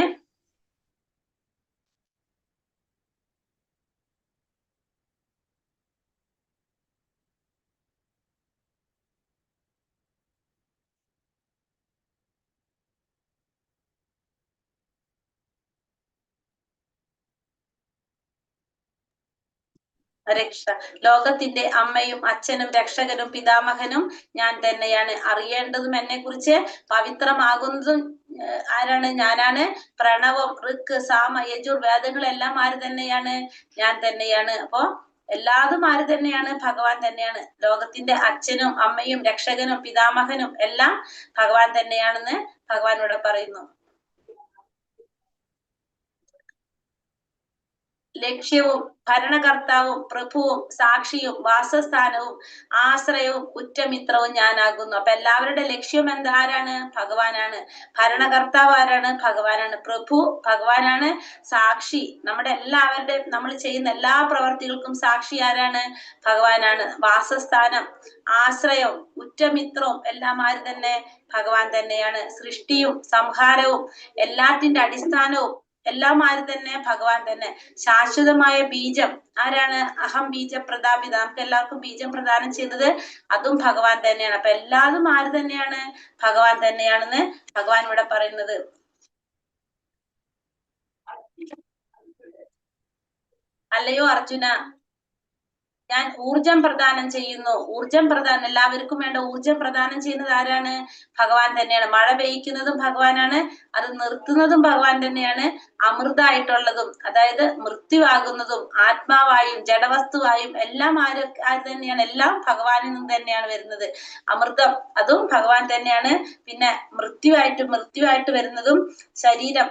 ലോകത്തിന്റെ അമ്മയും അച്ഛനും രക്ഷകനും പിതാമഹനും ഞാൻ തന്നെയാണ്. അറിയേണ്ടതും എന്നെ കുറിച്ച് പവിത്രമാകുന്നതും ആരാണ്? ഞാനാണ്. പ്രണവം, ഋക്ക്, സാമ, യജുർ വേദങ്ങളെല്ലാം ആര് തന്നെയാണ്? ഞാൻ തന്നെയാണ്. അപ്പോ എല്ലാതും ആര് തന്നെയാണ്? ഭഗവാൻ തന്നെയാണ്. ലോകത്തിന്റെ അച്ഛനും അമ്മയും രക്ഷകനും പിതാമഹനും എല്ലാം ഭഗവാൻ തന്നെയാണെന്ന് ഭഗവാൻ ഇവിടെ പറയുന്നു. ലക്ഷ്യവും ഭരണകർത്താവും പ്രഭുവും സാക്ഷിയും വാസസ്ഥാനവും ആശ്രയവും ഉറ്റമിത്രവും ഞാനാകുന്നു. അപ്പൊ എല്ലാവരുടെ ലക്ഷ്യം ആരാണ്? ഭഗവാനാണ്. ഭരണകർത്താവ് ആരാണ്? ഭഗവാനാണ്. പ്രഭു ഭഗവാനാണ്. സാക്ഷി നമ്മൾ ചെയ്യുന്ന എല്ലാ പ്രവർത്തികൾക്കും സാക്ഷി ആരാണ്? ഭഗവാനാണ്. വാസസ്ഥാനം, ആശ്രയവും ഉറ്റമിത്രവും എല്ലാം ആര് തന്നെ? ഭഗവാൻ തന്നെയാണ്. സൃഷ്ടിയും സംഹാരവും എല്ലാത്തിന്റെ അടിസ്ഥാനവും എല്ലാം ആര് തന്നെ? ഭഗവാൻ തന്നെ. ശാശ്വതമായ ബീജം ആരാണ്? അഹം ബീജ പ്രദാപിത. നമുക്ക് എല്ലാവർക്കും ബീജം പ്രദാനം ചെയ്തത് അതും ഭഗവാൻ തന്നെയാണ്. അപ്പൊ എല്ലാതും ആര് തന്നെയാണ്? ഭഗവാൻ തന്നെയാണെന്ന് ഭഗവാൻ ഇവിടെ പറയുന്നത്. അല്ലയോ അർജുന, ഞാൻ ഊർജം പ്രദാനം ചെയ്യുന്നു. ഊർജം പ്രദാനം, എല്ലാവർക്കും വേണ്ട ഊർജം പ്രദാനം ചെയ്യുന്നത് ആരാണ്? ഭഗവാൻ തന്നെയാണ്. മഴ പെയ്യ്ക്കുന്നതും ഭഗവാനാണ്, അത് നിർത്തുന്നതും ഭഗവാൻ തന്നെയാണ്. അമൃതായിട്ടുള്ളതും, അതായത് മൃത്യുവാകുന്നതും ആത്മാവായും ജഡവസ്തുവായും എല്ലാം ആര് തന്നെയാണ്? എല്ലാം ഭഗവാനിൽ നിന്ന് തന്നെയാണ് വരുന്നത്. അമൃതം അതും ഭഗവാൻ തന്നെയാണ്. പിന്നെ മൃത്യുവായിട്ട് വരുന്നതും ശരീരം,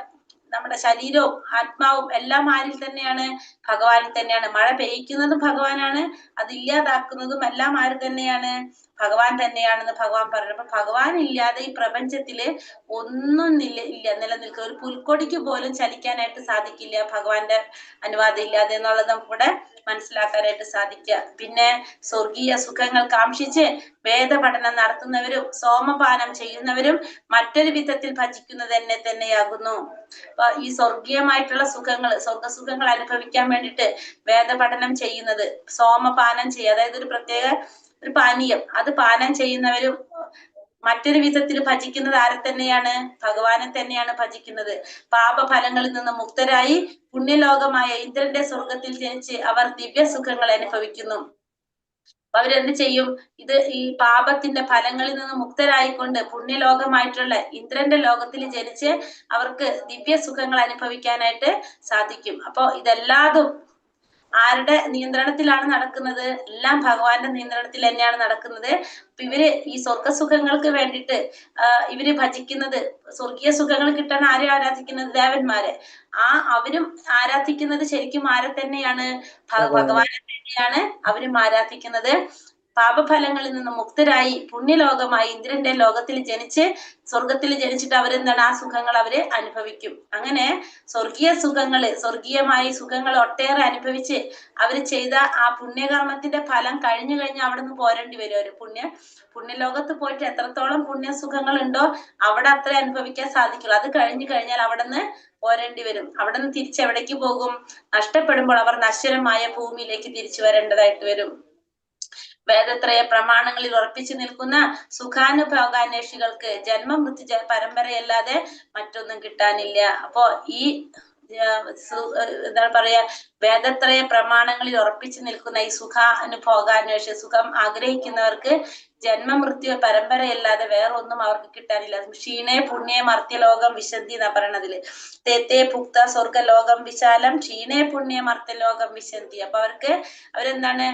നമ്മുടെ ശരീരവും ആത്മാവും എല്ലാം ആരിൽ തന്നെയാണ്? ഭഗവാനിൽ തന്നെയാണ്. മഴ പെയ്യ്ക്കുന്നതും ഭഗവാനാണ്, അത് ഇല്ലാതാക്കുന്നതും എല്ലാം ആര് തന്നെയാണ്? ഭഗവാൻ തന്നെയാണെന്ന് ഭഗവാൻ പറഞ്ഞു. അപ്പൊ ഭഗവാൻ ഇല്ലാതെ ഈ പ്രപഞ്ചത്തില് ഒന്നും നിലനിൽക്കുക, ഒരു പുൽക്കൊടിക്ക് പോലും ചലിക്കാനായിട്ട് സാധിക്കില്ല ഭഗവാന്റെ അനുവാദം ഇല്ലാതെ എന്നുള്ളത് നമുക്കിവിടെ മനസ്സിലാക്കാനായിട്ട് സാധിക്കുക. പിന്നെ സ്വർഗീയ സുഖങ്ങൾ കാക്ഷിച്ച് വേദപഠനം നടത്തുന്നവരും സോമപാനം ചെയ്യുന്നവരും മറ്റൊരു വിധത്തിൽ ഭജിക്കുന്നത് തന്നെയാകുന്നു. അപ്പൊ ഈ സ്വർഗീയമായിട്ടുള്ള സ്വർഗസുഖങ്ങൾ അനുഭവിക്കാൻ വേണ്ടിയിട്ട് വേദപഠനം ചെയ്യുന്നത്, സോമപാനം ചെയ്യുക, അതായത് ഒരു പാനീയം, അത് പാനം ചെയ്യുന്നവരും മറ്റൊരു വിധത്തിൽ ഭജിക്കുന്നത് ആരെ തന്നെയാണ്? ഭഗവാനെ തന്നെയാണ് ഭജിക്കുന്നത്. പാപഫലങ്ങളിൽ നിന്ന് മുക്തരായി പുണ്യലോകമായ ഇന്ദ്രന്റെ സ്വർഗത്തിൽ ജനിച്ച് അവർ ദിവ്യസുഖങ്ങൾ അനുഭവിക്കുന്നു. അവരെന്ത് ചെയ്യും? ഈ പാപത്തിന്റെ ഫലങ്ങളിൽ നിന്ന് മുക്തരായിക്കൊണ്ട് പുണ്യലോകമായിട്ടുള്ള ഇന്ദ്രന്റെ ലോകത്തിൽ ജനിച്ച് അവർക്ക് ദിവ്യസുഖങ്ങൾ അനുഭവിക്കാനായിട്ട് സാധിക്കും. അപ്പൊ ഇതെല്ലാതും ആരുടെ നിയന്ത്രണത്തിലാണ് നടക്കുന്നത്? എല്ലാം ഭഗവാന്റെ നിയന്ത്രണത്തിൽ തന്നെയാണ് നടക്കുന്നത്. അപ്പൊ ഇവര് ഈ സ്വർഗസുഖങ്ങൾക്ക് വേണ്ടിയിട്ട് ഇവര് ഭജിക്കുന്നത്, സ്വർഗീയ സുഖങ്ങൾ കിട്ടാൻ ആരെ ആരാധിക്കുന്നത്? ദേവന്മാരെ. അവരും ആരാധിക്കുന്നത് ശരിക്കും ആരെ തന്നെയാണ്? ഭഗവാനെ തന്നെയാണ് അവരും ആരാധിക്കുന്നത്. പാപഫലങ്ങളിൽ നിന്ന് മുക്തരായി പുണ്യലോകമായി ഇന്ദ്രന്റെ ലോകത്തിൽ ജനിച്ച് സ്വർഗത്തിൽ ജനിച്ചിട്ട് അവരെന്താണ്? ആ സുഖങ്ങൾ അവര് അനുഭവിക്കും. അങ്ങനെ സ്വർഗീയമായ സുഖങ്ങൾ ഒട്ടേറെ അനുഭവിച്ച് അവര് ചെയ്ത ആ പുണ്യകർമ്മത്തിന്റെ ഫലം കഴിഞ്ഞു കഴിഞ്ഞാൽ അവിടെ നിന്ന് പോരേണ്ടി വരും. ഒരു പുണ്യലോകത്ത് പോയിട്ട് എത്രത്തോളം പുണ്യസുഖങ്ങൾ ഉണ്ടോ അവിടെ അത്ര അനുഭവിക്കാൻ സാധിക്കുള്ളൂ. അത് കഴിഞ്ഞു കഴിഞ്ഞാൽ അവിടെ നിന്ന് പോരേണ്ടി വരും. അവിടെ നിന്ന് തിരിച്ചെവിടേക്ക് പോകും? നഷ്ടപ്പെടുമ്പോൾ അവർ നശ്വരമായ ഭൂമിയിലേക്ക് തിരിച്ചു വരേണ്ടതായിട്ട് വരും. വേദത്രയ പ്രമാണങ്ങളിൽ ഉറപ്പിച്ചു നിൽക്കുന്ന സുഖാനുഭോഗാന്വേഷികൾക്ക് ജന്മമൃത്യു പരമ്പരയല്ലാതെ മറ്റൊന്നും കിട്ടാനില്ല. അപ്പോ ഈ എന്താണ് പറയാ, വേദത്രയ പ്രമാണങ്ങളിൽ ഉറപ്പിച്ചു നിൽക്കുന്ന ഈ സുഖം ആഗ്രഹിക്കുന്നവർക്ക് ജന്മമൃത്യു പരമ്പരയല്ലാതെ വേറെ ഒന്നും അവർക്ക് കിട്ടാനില്ല. ക്ഷീണേ പുണ്യേ മർത്യലോകം വിശന്തി എന്നാ പറയണതില്. തേത്തേ ഭുക്ത സ്വർഗലോകം വിശാലം ക്ഷീണേ പുണ്യേ മർത്യലോകം വിശന്തി. അപ്പൊ അവരെന്താണ്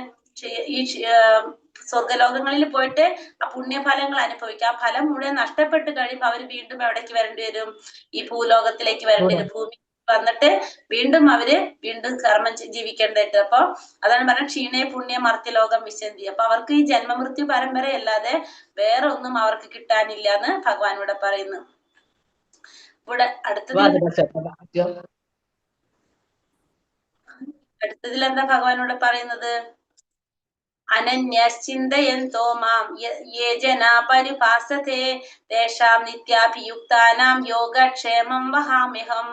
ഈ സ്വർഗലോകങ്ങളിൽ പോയിട്ട് ആ പുണ്യഫലങ്ങൾ അനുഭവിക്കുക. ആ ഫലം മുഴുവൻ നഷ്ടപ്പെട്ട് കഴിയുമ്പോൾ അവർ വീണ്ടും എവിടേക്ക് വരേണ്ടി വരും? ഈ ഭൂലോകത്തിലേക്ക് വരേണ്ടി വരും. ഭൂമി വന്നിട്ട് വീണ്ടും കർമ്മം ജീവിക്കേണ്ടതായിട്ട്. അപ്പൊ അതാണ് പറഞ്ഞത് ക്ഷീണേ പുണ്യ മർത്യലോകം വിശന്തി. അപ്പൊ അവർക്ക് ഈ ജന്മമൃത്യു പരമ്പരയല്ലാതെ വേറെ ഒന്നും അവർക്ക് കിട്ടാനില്ല എന്ന് ഭഗവാൻ ഇവിടെ പറയുന്നു. ഇവിടെ അടുത്തതിൽ എന്താ ഭഗവാൻ ഇവിടെ പറയുന്നത്? അനന്യശ്ചിന്തയന്തോ മാം യേ ജനാ പരിഭാസതേ തേഷാം നിത്യാഭിയുക്താനാം യോഗക്ഷേമം വഹാമ്യഹം.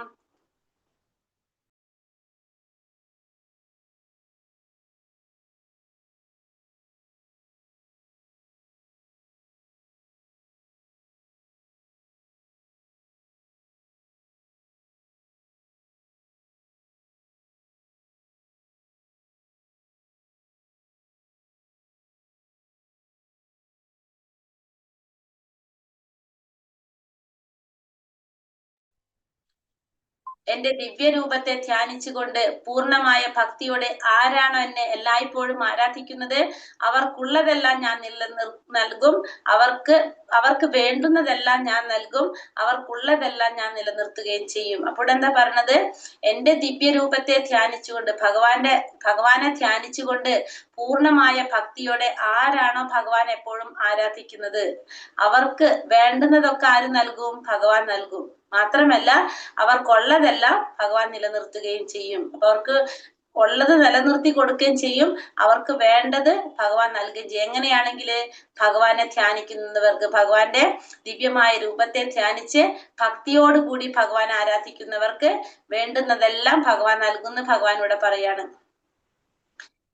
എന്റെ ദിവ്യരൂപത്തെ ധ്യാനിച്ചുകൊണ്ട് പൂർണ്ണമായ ഭക്തിയോടെ ആരാണോ എന്നെ എല്ലായ്പ്പോഴും ആരാധിക്കുന്നത് അവർക്കുള്ളതെല്ലാം ഞാൻ നൽകും. അവർക്ക് വേണ്ടുന്നതെല്ലാം ഞാൻ നൽകും. അവർക്കുള്ളതെല്ലാം ഞാൻ നിലനിർത്തുകയും ചെയ്യും. അപ്പോൾ എന്താ പറഞ്ഞത്? എന്റെ ദിവ്യരൂപത്തെ ധ്യാനിച്ചുകൊണ്ട് ഭഗവാനെ ധ്യാനിച്ചുകൊണ്ട് പൂർണ്ണമായ ഭക്തിയോടെ ആരാണോ ഭഗവാൻ എപ്പോഴും ആരാധിക്കുന്നത് അവർക്ക് വേണ്ടുന്നതൊക്കെ ആര് നൽകും? ഭഗവാൻ നൽകും. മാത്രമല്ല അവർക്കുള്ളതെല്ലാം ഭഗവാൻ നിലനിർത്തുകയും ചെയ്യും. അപ്പൊ അവർക്ക് ഉള്ളത് നിലനിർത്തി കൊടുക്കുകയും ചെയ്യും. അവർക്ക് വേണ്ടത് ഭഗവാൻ നൽകുകയും ചെയ്യും. എങ്ങനെയാണെങ്കില് ഭഗവാനെ ധ്യാനിക്കുന്നവർക്ക്, ഭഗവാന്റെ ദിവ്യമായ രൂപത്തെ ധ്യാനിച്ച് ഭക്തിയോടുകൂടി ഭഗവാൻ ആരാധിക്കുന്നവർക്ക് വേണ്ടുന്നതെല്ലാം ഭഗവാൻ നൽകുന്നു ഭഗവാൻ ഇവിടെ പറയാണ്.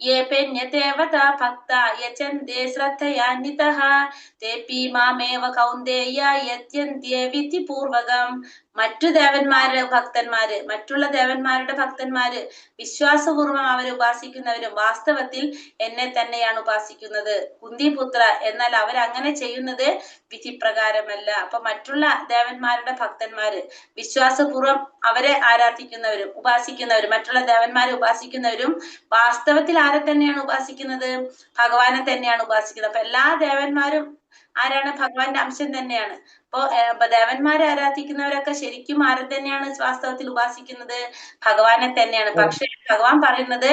ये पेन्यदेवता भक्ता यजन्ते श्रद्धयान्वितः तेऽपि मामेव कौन्तेय यजन्ते विधिपूर्वकम् മറ്റു ദേവന്മാരുടെ ഭക്തന്മാര്, മറ്റുള്ള ദേവന്മാരുടെ ഭക്തന്മാര് വിശ്വാസപൂർവ്വം അവരെ ഉപാസിക്കുന്നവരും വാസ്തവത്തിൽ എന്നെ തന്നെയാണ് ഉപാസിക്കുന്നത്. കുന്തിപുത്ര, എന്നാൽ അവരങ്ങനെ ചെയ്യുന്നത് വിധിപ്രകാരമല്ല. അപ്പൊ മറ്റുള്ള ദേവന്മാരുടെ ഭക്തന്മാര് വിശ്വാസപൂർവ്വം അവരെ ആരാധിക്കുന്നവരും ഉപാസിക്കുന്നവരും മറ്റുള്ള ദേവന്മാരെ ഉപാസിക്കുന്നവരും വാസ്തവത്തിൽ ആരെ തന്നെയാണ് ഉപാസിക്കുന്നത്? ഭഗവാനെ തന്നെയാണ് ഉപാസിക്കുന്നത്. അപ്പൊ എല്ലാ ദേവന്മാരും ആരാണ്? ഭഗവാന്റെ അംശം തന്നെയാണ്. അപ്പൊ ദേവന്മാരെ ആരാധിക്കുന്നവരൊക്കെ ശരിക്കും ആരെ തന്നെയാണ് വാസ്തവത്തിൽ ഉപാസിക്കുന്നത്? ഭഗവാനെ തന്നെയാണ്. പക്ഷെ ഭഗവാൻ പറയുന്നത്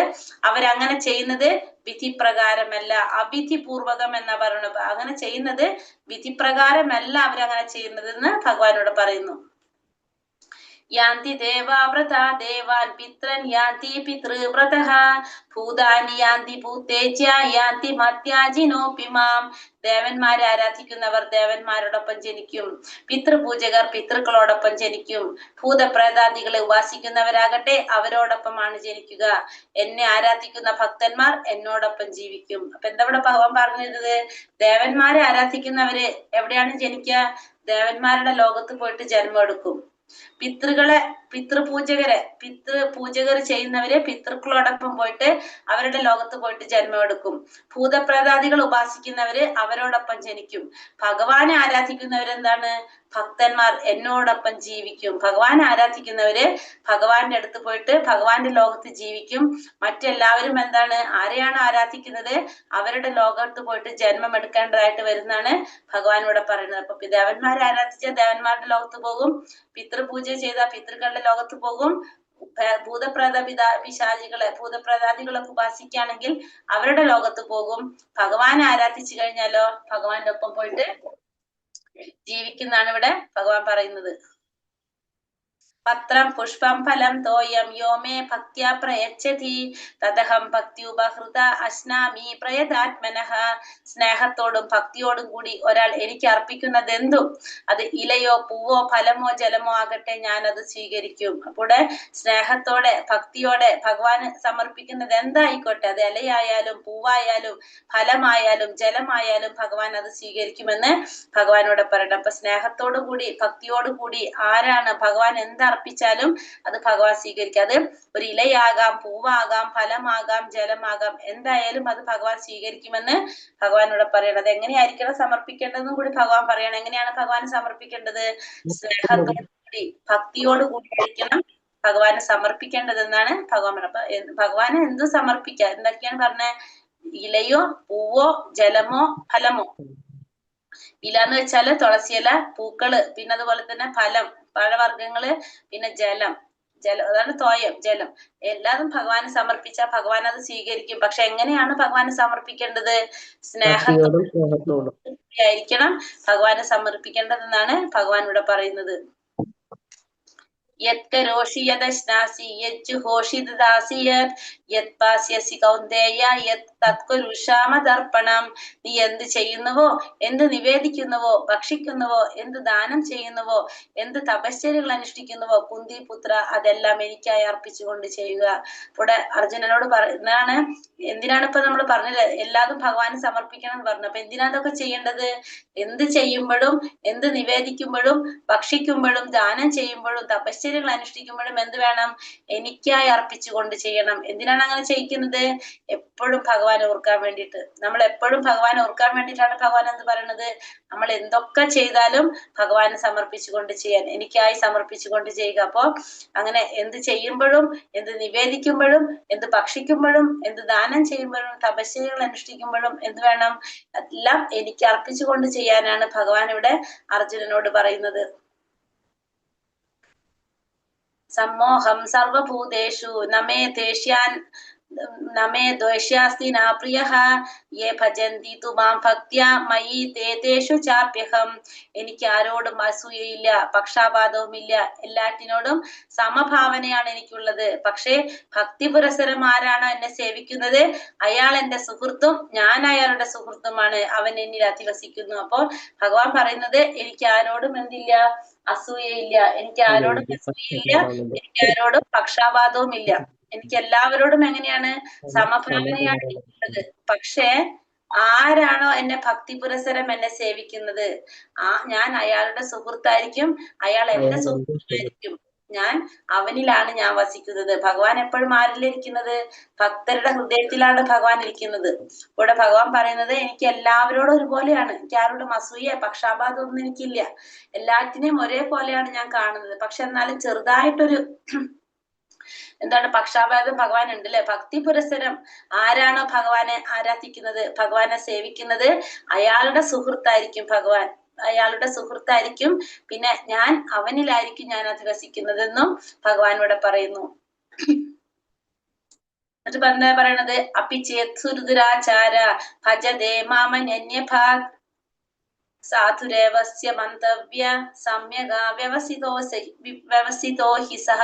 അവരങ്ങനെ ചെയ്യുന്നത് വിധിപ്രകാരമല്ല, അവിധിപൂർവകം എന്നാ പറയുന്നത്. അങ്ങനെ ചെയ്യുന്നത് വിധിപ്രകാരമല്ല അവരങ്ങനെ ചെയ്യുന്നത് എന്ന് ഭഗവാനോട് പറയുന്നു. യാന്തി ദേവാവ്രതാ ദേവാൻ പിത്രൻ യാന്തി പിതൃവ്രതഃ ഭൂതാനി യാന്തി ഭൂതേജ്യ യാന്തി മർത്യാജിനോപിമാം. ദേവന്മാരെ ആരാധിക്കുന്നവർ ദേവന്മാരോടൊപ്പം ജനിക്കും, പിതൃപൂജകർ പിതൃക്കളോടൊപ്പം ജനിക്കും, ഭൂതപ്രേതാദികളെ ഉപാസിക്കുന്നവരാകട്ടെ അവരോടൊപ്പമാണ് ജനിക്കുക. എന്നെ ആരാധിക്കുന്ന ഭക്തന്മാർ എന്നോടൊപ്പം ജീവിക്കും. അപ്പൊ എന്താ ഇവിടെ ഭഗവാൻ പറഞ്ഞത്? ദേവന്മാരെ ആരാധിക്കുന്നവര് എവിടെയാണ് ജനിക്കുക? ദേവന്മാരുടെ ലോകത്ത് പോയിട്ട് ജന്മം എടുക്കും. പിതൃപൂജകർ ചെയ്യുന്നവര് പിതൃക്കളോടൊപ്പം പോയിട്ട് അവരുടെ ലോകത്ത് പോയിട്ട് ജന്മം എടുക്കും. ഭൂതപ്രേതാദികൾ ഉപാസിക്കുന്നവര് അവരോടൊപ്പം ജനിക്കും. ഭഗവാനെ ആരാധിക്കുന്നവരെന്താണ്? ഭക്തന്മാർ എന്നോടൊപ്പം ജീവിക്കും. ഭഗവാനെ ആരാധിക്കുന്നവര് ഭഗവാന്റെ അടുത്ത് പോയിട്ട് ഭഗവാന്റെ ലോകത്ത് ജീവിക്കും. മറ്റെല്ലാവരും എന്താണ്? ആരെയാണ് ആരാധിക്കുന്നത്? അവരുടെ ലോകത്ത് പോയിട്ട് ജന്മം എടുക്കേണ്ടതായിട്ട് വരുന്നതാണ് ഭഗവാൻ ഇവിടെ പറയുന്നത്. അപ്പൊ ദേവന്മാരെ ആരാധിച്ച ദേവന്മാരുടെ ലോകത്ത് പോകും, പിതൃപൂജ ചെയ്ത പിതൃക്കളുടെ ലോകത്ത് പോകും, ഭൂതപ്രേതാദികളെ ഉപാസിക്കുകയാണെങ്കിൽ അവരുടെ ലോകത്ത് പോകും. ഭഗവാനെ ആരാധിച്ചു കഴിഞ്ഞാലോ ഭഗവാന്റെ ഒപ്പം പോയിട്ട് ജീവിക്കുന്നതാണ് ഇവിടെ ഭഗവാൻ പറയുന്നത്. പത്രം പുഷ്പം ഫലം തോയം യോ മേ ഭക്ത്യാ പ്രയച്ഛതി തദഹം ഭക്തിയുപഹൃത അശ്നാമി പ്രയതാത്മനഃ. സ്നേഹത്തോടും ഭക്തിയോടും കൂടി ഒരാൾ എനിക്ക് അർപ്പിക്കുന്നത് എന്തും, അത് ഇലയോ പൂവോ ഫലമോ ജലമോ ആകട്ടെ, ഞാൻ അത് സ്വീകരിക്കും. അപ്പോൾ സ്നേഹത്തോടെ ഭക്തിയോടെ ഭഗവാന് സമർപ്പിക്കുന്നത് എന്തായിക്കോട്ടെ, അത് ഇലയായാലും പൂവായാലും ഫലമായാലും ജലമായാലും ഭഗവാൻ അത് സ്വീകരിക്കുമെന്ന് ഭഗവാനോട് പറയണം. അപ്പൊ സ്നേഹത്തോടു കൂടി ഭക്തിയോടു കൂടി ആരാണ് ഭഗവാൻ എന്തർപ്പിച്ചാലും അത് ഭഗവാൻ സ്വീകരിക്കുക. അത് ഒരു ഇലയാകാം, പൂവാകാം, ഫലമാകാം, ജലമാകാം, എന്തായാലും അത് ഭഗവാൻ സ്വീകരിക്കുമെന്ന് ഭഗവാനോട് പറയണം. അത് എങ്ങനെയായിരിക്കണം സമർപ്പിക്കേണ്ടതെന്നും കൂടി ഭഗവാൻ പറയണം. എങ്ങനെയാണ് ഭഗവാൻ സമർപ്പിക്കേണ്ടത്? സ്നേഹത്തോടു കൂടി ഭക്തിയോടു കൂടി ആയിരിക്കണം ഭഗവാന് സമർപ്പിക്കേണ്ടതെന്നാണ് ഭഗവാൻ പറഞ്ഞത്. അപ്പൊ ഭഗവാന് എന്തും സമർപ്പിക്കാം. എന്തൊക്കെയാണ് പറഞ്ഞത്? ഇലയോ പൂവോ ജലമോ ഫലമോ. ഇല എന്ന് വെച്ചാല് തുളസിയില, പൂക്കള്, പിന്നെ അതുപോലെ തന്നെ ഫലം പഴവർഗ്ഗങ്ങള്, പിന്നെ ജലം അതാണ് തോയം, ജലം. എല്ലാതും ഭഗവാന് സമർപ്പിച്ചാൽ ഭഗവാൻ അത് സ്വീകരിക്കും. പക്ഷെ എങ്ങനെയാണ് ഭഗവാന് സമർപ്പിക്കേണ്ടത്? സ്നേഹത്തോടും ആയിരിക്കണം ഭഗവാന് സമർപ്പിക്കേണ്ടതെന്നാണ് ഭഗവാൻ ഇവിടെ പറയുന്നത്. യത് കരോഷി യദശ്നാസി യജ്ജുഹോഷി ദദാസി യത് യത് പാസ്യസി കൗന്ദേയ യത് തത്കുരുഷാമതർപ്പണം. നീ എന്ത് ചെയ്യുന്നുവോ, എന്ത് നിവേദിക്കുന്നുവോ, ഭക്ഷിക്കുന്നുവോ, എന്ത് ദാനം ചെയ്യുന്നുവോ, എന്ത് തപശ്ചര്യകൾ അനുഷ്ഠിക്കുന്നുവോ കുന്തിപുത്ര, അതെല്ലാം എനിക്കായി അർപ്പിച്ചുകൊണ്ട് ചെയ്യുക. ഇവിടെ അർജുനനോട് പറയുന്നതാണ്. എന്തിനാണ് ഇപ്പൊ നമ്മൾ പറഞ്ഞത്? എല്ലാതും ഭഗവാന് സമർപ്പിക്കണം എന്ന് പറഞ്ഞു. അപ്പൊ എന്തിനാ അതൊക്കെ ചെയ്യേണ്ടത്? എന്ത് ചെയ്യുമ്പോഴും, എന്ത് നിവേദിക്കുമ്പോഴും, ഭക്ഷിക്കുമ്പോഴും, ദാനം ചെയ്യുമ്പോഴും, തപശ്ചര്യകൾ അനുഷ്ഠിക്കുമ്പോഴും എന്ത് വേണം? എനിക്കായി അർപ്പിച്ചുകൊണ്ട് ചെയ്യണം. എന്തിനാണ് അങ്ങനെ ചെയ്യിക്കുന്നത്? എപ്പോഴും ഭഗവാനെ ഓർക്കാൻ വേണ്ടിയിട്ട്. നമ്മൾ എപ്പോഴും ഭഗവാനെ ഓർക്കാൻ വേണ്ടിയിട്ടാണ് ഭഗവാൻ എന്ത് പറയണത്? നമ്മൾ എന്തൊക്കെ ചെയ്താലും ഭഗവാനെ സമർപ്പിച്ചുകൊണ്ട് ചെയ്യാൻ, എനിക്കായി സമർപ്പിച്ചുകൊണ്ട് ചെയ്യുക. അപ്പോ അങ്ങനെ എന്ത് ചെയ്യുമ്പോഴും, എന്ത് നിവേദിക്കുമ്പോഴും, എന്ത് ഭക്ഷിക്കുമ്പോഴും, എന്ത് ദാനം ചെയ്യുമ്പോഴും, തപശ്ചര്യകൾ അനുഷ്ഠിക്കുമ്പോഴും എന്ത് വേണം? എല്ലാം എനിക്ക് അർപ്പിച്ചുകൊണ്ട് ചെയ്യാനാണ് ഭഗവാൻ ഇവിടെ അർജുനനോട് പറയുന്നത്. സമ്മോഹം സർവഭൂതേഷു നമേ ദ്വേഷ്യാസ്തി ന പ്രിയഃ യേ ഭജന്തി തു മാം ഭക്ത്യാ മയി തേ തേഷു ചാപ്യഹം. എനിക്ക് ആരോടും അസൂയയില്ല, പക്ഷാപാതവുമില്ല, എല്ലാറ്റിനോടും സമഭാവനയാണ് എനിക്കുള്ളത്. പക്ഷേ ഭക്തി പുരസരം ആരാണോ എന്നെ സേവിക്കുന്നത് അയാൾ എന്റെ സുഹൃത്തും ഞാൻ അയാളുടെ സുഹൃത്തുമാണ്, അവൻ എന്നിൽ അധിവസിക്കുന്നു. അപ്പോ ഭഗവാൻ പറയുന്നത് എനിക്ക് ആരോടും എന്തില്ല? അസൂയയില്ല, എനിക്ക് ആരോടും അസൂയയില്ല, എനിക്ക് ആരോടും പക്ഷാപാതവും ഇല്ല, എനിക്ക് എല്ലാവരോടും എങ്ങനെയാണ്? സമഭാവനയാണ് ഉള്ളത്. പക്ഷേ ആരാണോ എന്നെ ഭക്തി പുരസരം എന്നെ സേവിക്കുന്നത് ഞാൻ അയാളുടെ സുഹൃത്തായിരിക്കും, അയാൾ എന്റെ സുഹൃത്തായിരിക്കും. ഞാൻ അവനിലാണ് ഞാൻ വസിക്കുന്നത്. ഭഗവാൻ എപ്പോഴും ആരിലിരിക്കുന്നത്? ഭക്തരുടെ ഹൃദയത്തിലാണ് ഭഗവാൻ ഇരിക്കുന്നത്. ഇവിടെ ഭഗവാൻ പറയുന്നത് എനിക്ക് എല്ലാവരോടും ഒരുപോലെയാണ്, എനിക്ക് ആരോടും അസൂയ പക്ഷാപാതം ഒന്നും എനിക്കില്ല, എല്ലാറ്റിനെയും ഒരേപോലെയാണ് ഞാൻ കാണുന്നത്. പക്ഷെ എന്നാലും ചെറുതായിട്ടൊരു എന്താണ് പക്ഷാപാതം ഭഗവാൻ ഉണ്ട് അല്ലെ. ഭക്തി പുരസരം ആരാണോ ഭഗവാനെ ആരാധിക്കുന്നത്, ഭഗവാനെ സേവിക്കുന്നത്, അയാളുടെ സുഹൃത്തായിരിക്കും ഭഗവാൻ, അയാളുടെ സുഹൃത്തായിരിക്കും. പിന്നെ ഞാൻ അവനിലായിരിക്കും ഞാൻ അധിവസിക്കുന്നതെന്നും ഭഗവാൻ ഇവിടെ പറയുന്നു. എന്നിട്ട് എന്താ പറയണത്? അപ്പിച്ചേത് സുരുദുരാചാര ഭജതേ മാമന്യഭാഗ് സാധുരേവസ്യ മന്തവ്യ സമ്യക വ്യവസിതോ ഹി സഹ.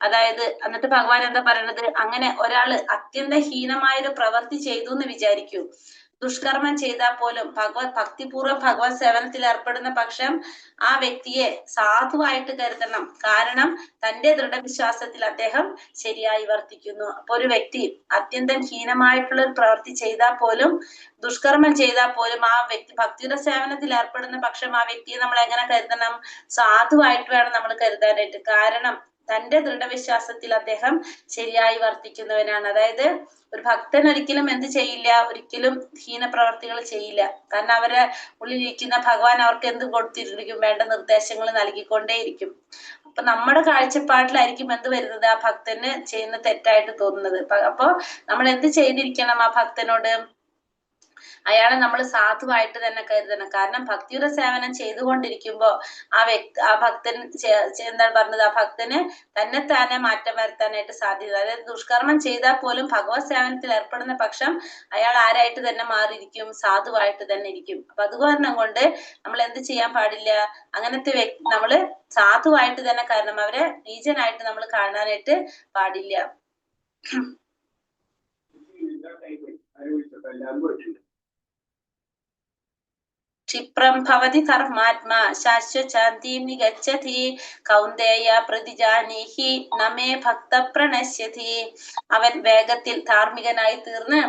അതായത് എന്നിട്ട് ഭഗവാൻ എന്താ പറയണത്? അങ്ങനെ ഒരാള് അത്യന്തം ഹീനമായൊരു പ്രവൃത്തി ചെയ്തു എന്ന് വിചാരിക്കൂ, ദുഷ്കർമ്മം ചെയ്താൽ പോലും ഭക്തിപൂർവ്വം ഭഗവത് സേവനത്തിൽ ഏർപ്പെടുന്ന പക്ഷം ആ വ്യക്തിയെ സാധുവായിട്ട് കരുതണം. കാരണം തന്റെ ദൃഢവിശ്വാസത്തിൽ അദ്ദേഹം ശരിയായി വർത്തിക്കുന്നു. അപ്പൊ ഒരു വ്യക്തി അത്യന്തം ഹീനമായിട്ടുള്ള ഒരു പ്രവൃത്തി ചെയ്താൽ പോലും, ദുഷ്കർമ്മം ചെയ്താൽ പോലും ആ വ്യക്തി ഭക്തിയുടെ സേവനത്തിൽ ഏർപ്പെടുന്ന പക്ഷം ആ വ്യക്തിയെ നമ്മൾ എങ്ങനെ കരുതണം? സാധുവായിട്ട് വേണം നമ്മൾ കരുതാനായിട്ട്. കാരണം തന്റെ ദൃഢവിശ്വാസത്തിൽ അദ്ദേഹം ശരിയായി വർത്തിക്കുന്നവനാണ്. അതായത് ഒരു ഭക്തൻ ഒരിക്കലും എന്ത് ചെയ്യില്ല? ഒരിക്കലും ഹീനപ്രവർത്തികൾ ചെയ്യില്ല. കാരണം അവരെ ഉള്ളിലിരിക്കുന്ന ഭഗവാൻ അവർക്ക് എന്ത് കൊടുത്തിരിക്കും? വേണ്ട നിർദ്ദേശങ്ങൾ നൽകിക്കൊണ്ടേയിരിക്കും. അപ്പൊ നമ്മുടെ കാഴ്ചപ്പാടിലായിരിക്കും എന്ത് വരുന്നത്? ആ ഭക്തന് ചെയ്യുന്ന തെറ്റായിട്ട് തോന്നുന്നത്. അപ്പൊ നമ്മൾ എന്ത് ചെയ്തിരിക്കണം? ആ ഭക്തനോട് അയാളെ നമ്മൾ സാധുവായിട്ട് തന്നെ കരുതണം. കാരണം ഭക്തിയുടെ സേവനം ചെയ്തുകൊണ്ടിരിക്കുമ്പോ ആ ഭക്തൻ എന്താണ് പറഞ്ഞത്? ആ ഭക്തന് തന്നെ മാറ്റം വരുത്താനായിട്ട് സാധ്യത. അതായത് ദുഷ്കർമ്മം ചെയ്താൽ പോലും ഭഗവത് സേവനത്തിൽ ഏർപ്പെടുന്ന പക്ഷം അയാൾ ആരായിട്ട് തന്നെ മാറിയിരിക്കും? സാധുവായിട്ട് തന്നെ ഇരിക്കും. അപ്പൊ അതുകാരണം കൊണ്ട് നമ്മൾ എന്ത് ചെയ്യാൻ പാടില്ല? അങ്ങനത്തെ വ്യക്തി നമ്മള് സാധുവായിട്ട് തന്നെ, കാരണം അവരെ നീചനായിട്ട് നമ്മൾ കാണാനായിട്ട് പാടില്ല. ക്ഷിപ്രം ഭവതി ധർമാത്മാ ശാശ്വശാന്തിം നിഗച്ഛതി കൗന്ദേയ പ്രതിജാനീഹി നമേ ഭക്ത പ്രണശ്യതി. അവൻ വേഗത്തിൽ ധാർമ്മികനായി തീർന്ന്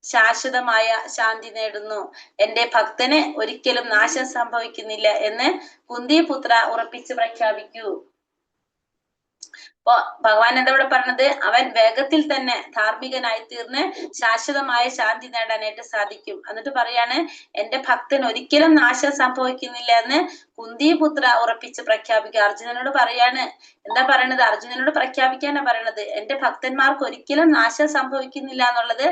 ശാശ്വതമായ ശാന്തി നേടുന്നു. എന്റെ ഭക്തന് ഒരിക്കലും നാശം സംഭവിക്കുന്നില്ല എന്ന് കുന്തിപുത്ര ഉറപ്പിച്ച് പ്രഖ്യാപിക്കൂ. അപ്പൊ ഭഗവാൻ എന്താ ഇവിടെ പറഞ്ഞത്? അവൻ വേഗത്തിൽ തന്നെ ധാർമ്മികനായി തീർന്ന് ശാശ്വതമായ ശാന്തി നേടാനായിട്ട് സാധിക്കും. എന്നിട്ട് പറയാണ് എന്റെ ഭക്തൻ ഒരിക്കലും നാശം സംഭവിക്കുന്നില്ല എന്ന് കുന്തിപുത്ര ഉറപ്പിച്ച് പ്രഖ്യാപിക്കുക. അർജുനനോട് പറയാണ്. എന്താ പറയണത്? അർജുനനോട് പ്രഖ്യാപിക്കാനാ പറയണത്. എന്റെ ഭക്തന്മാർക്ക് ഒരിക്കലും നാശം സംഭവിക്കുന്നില്ല എന്നുള്ളത്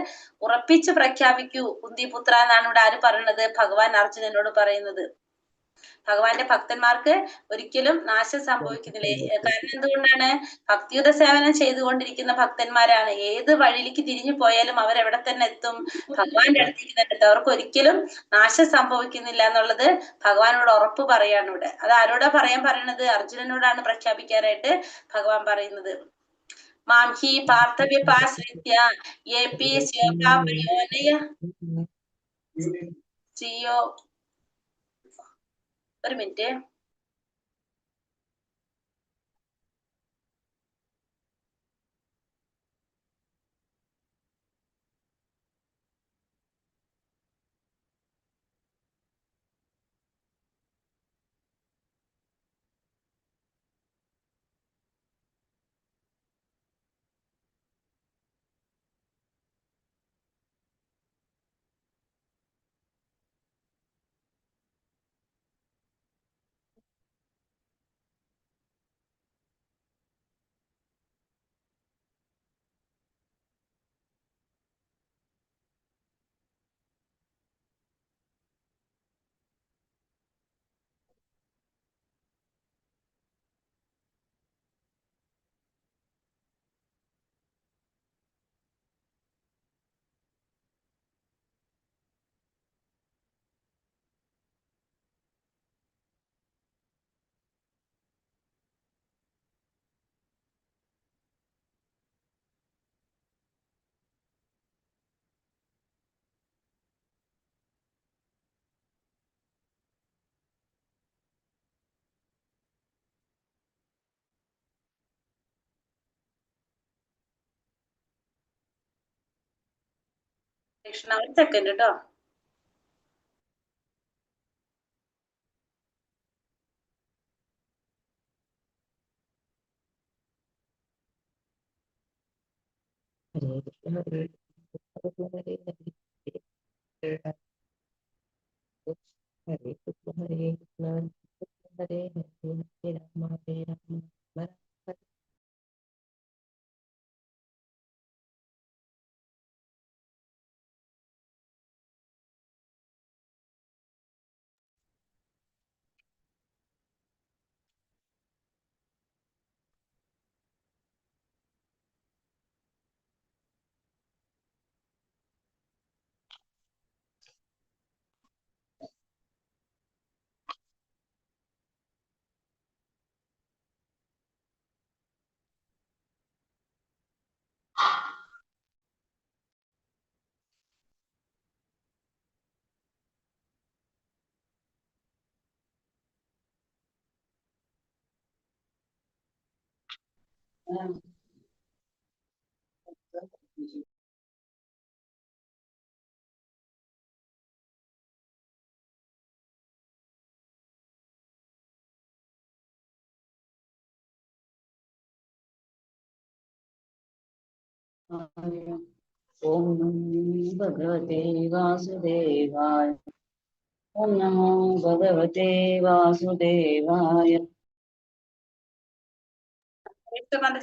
ഉറപ്പിച്ച് പ്രഖ്യാപിക്കൂ കുന്തിപുത്ര എന്നാണ് ഇവിടെ ആര് പറയണത്? ഭഗവാൻ അർജുനനോട് പറയുന്നത്. ഭഗവാന്റെ ഭക്തന്മാർക്ക് ഒരിക്കലും നാശം സംഭവിക്കുന്നില്ല. കാരണം എന്തുകൊണ്ടാണ്? ഭക്തിയുടെ സേവനം ചെയ്തുകൊണ്ടിരിക്കുന്ന ഭക്തന്മാരാണ്. ഏത് വഴിയിലേക്ക് തിരിഞ്ഞു പോയാലും അവരെവിടെ തന്നെ എത്തും? ഭഗവാന്റെ അടുത്തേക്ക് തന്നെ എത്തും. അവർക്ക് ഒരിക്കലും നാശം സംഭവിക്കുന്നില്ല എന്നുള്ളത് ഭഗവാനോട് ഉറപ്പ് പറയാണ് ഇവിടെ. അത് ആരോടാ പറയണത്? അർജുനനോടാണ് പ്രഖ്യാപിക്കാനായിട്ട് ഭഗവാൻ പറയുന്നത്. മാം ഹി പാർത്ഥവ്യപാശ്രിത്യ യേപി ശോകാപയോനയ ശ്രീയോ. ഒരു മിനിറ്റ്. കൃഷ്ണ ഒരു സെക്കൻഡ് കേട്ടോ. ഓം നമോ ഭഗവതേ വാസുദേവായ. ഓം നമോ ഭഗവതേ വാസുദേവായ.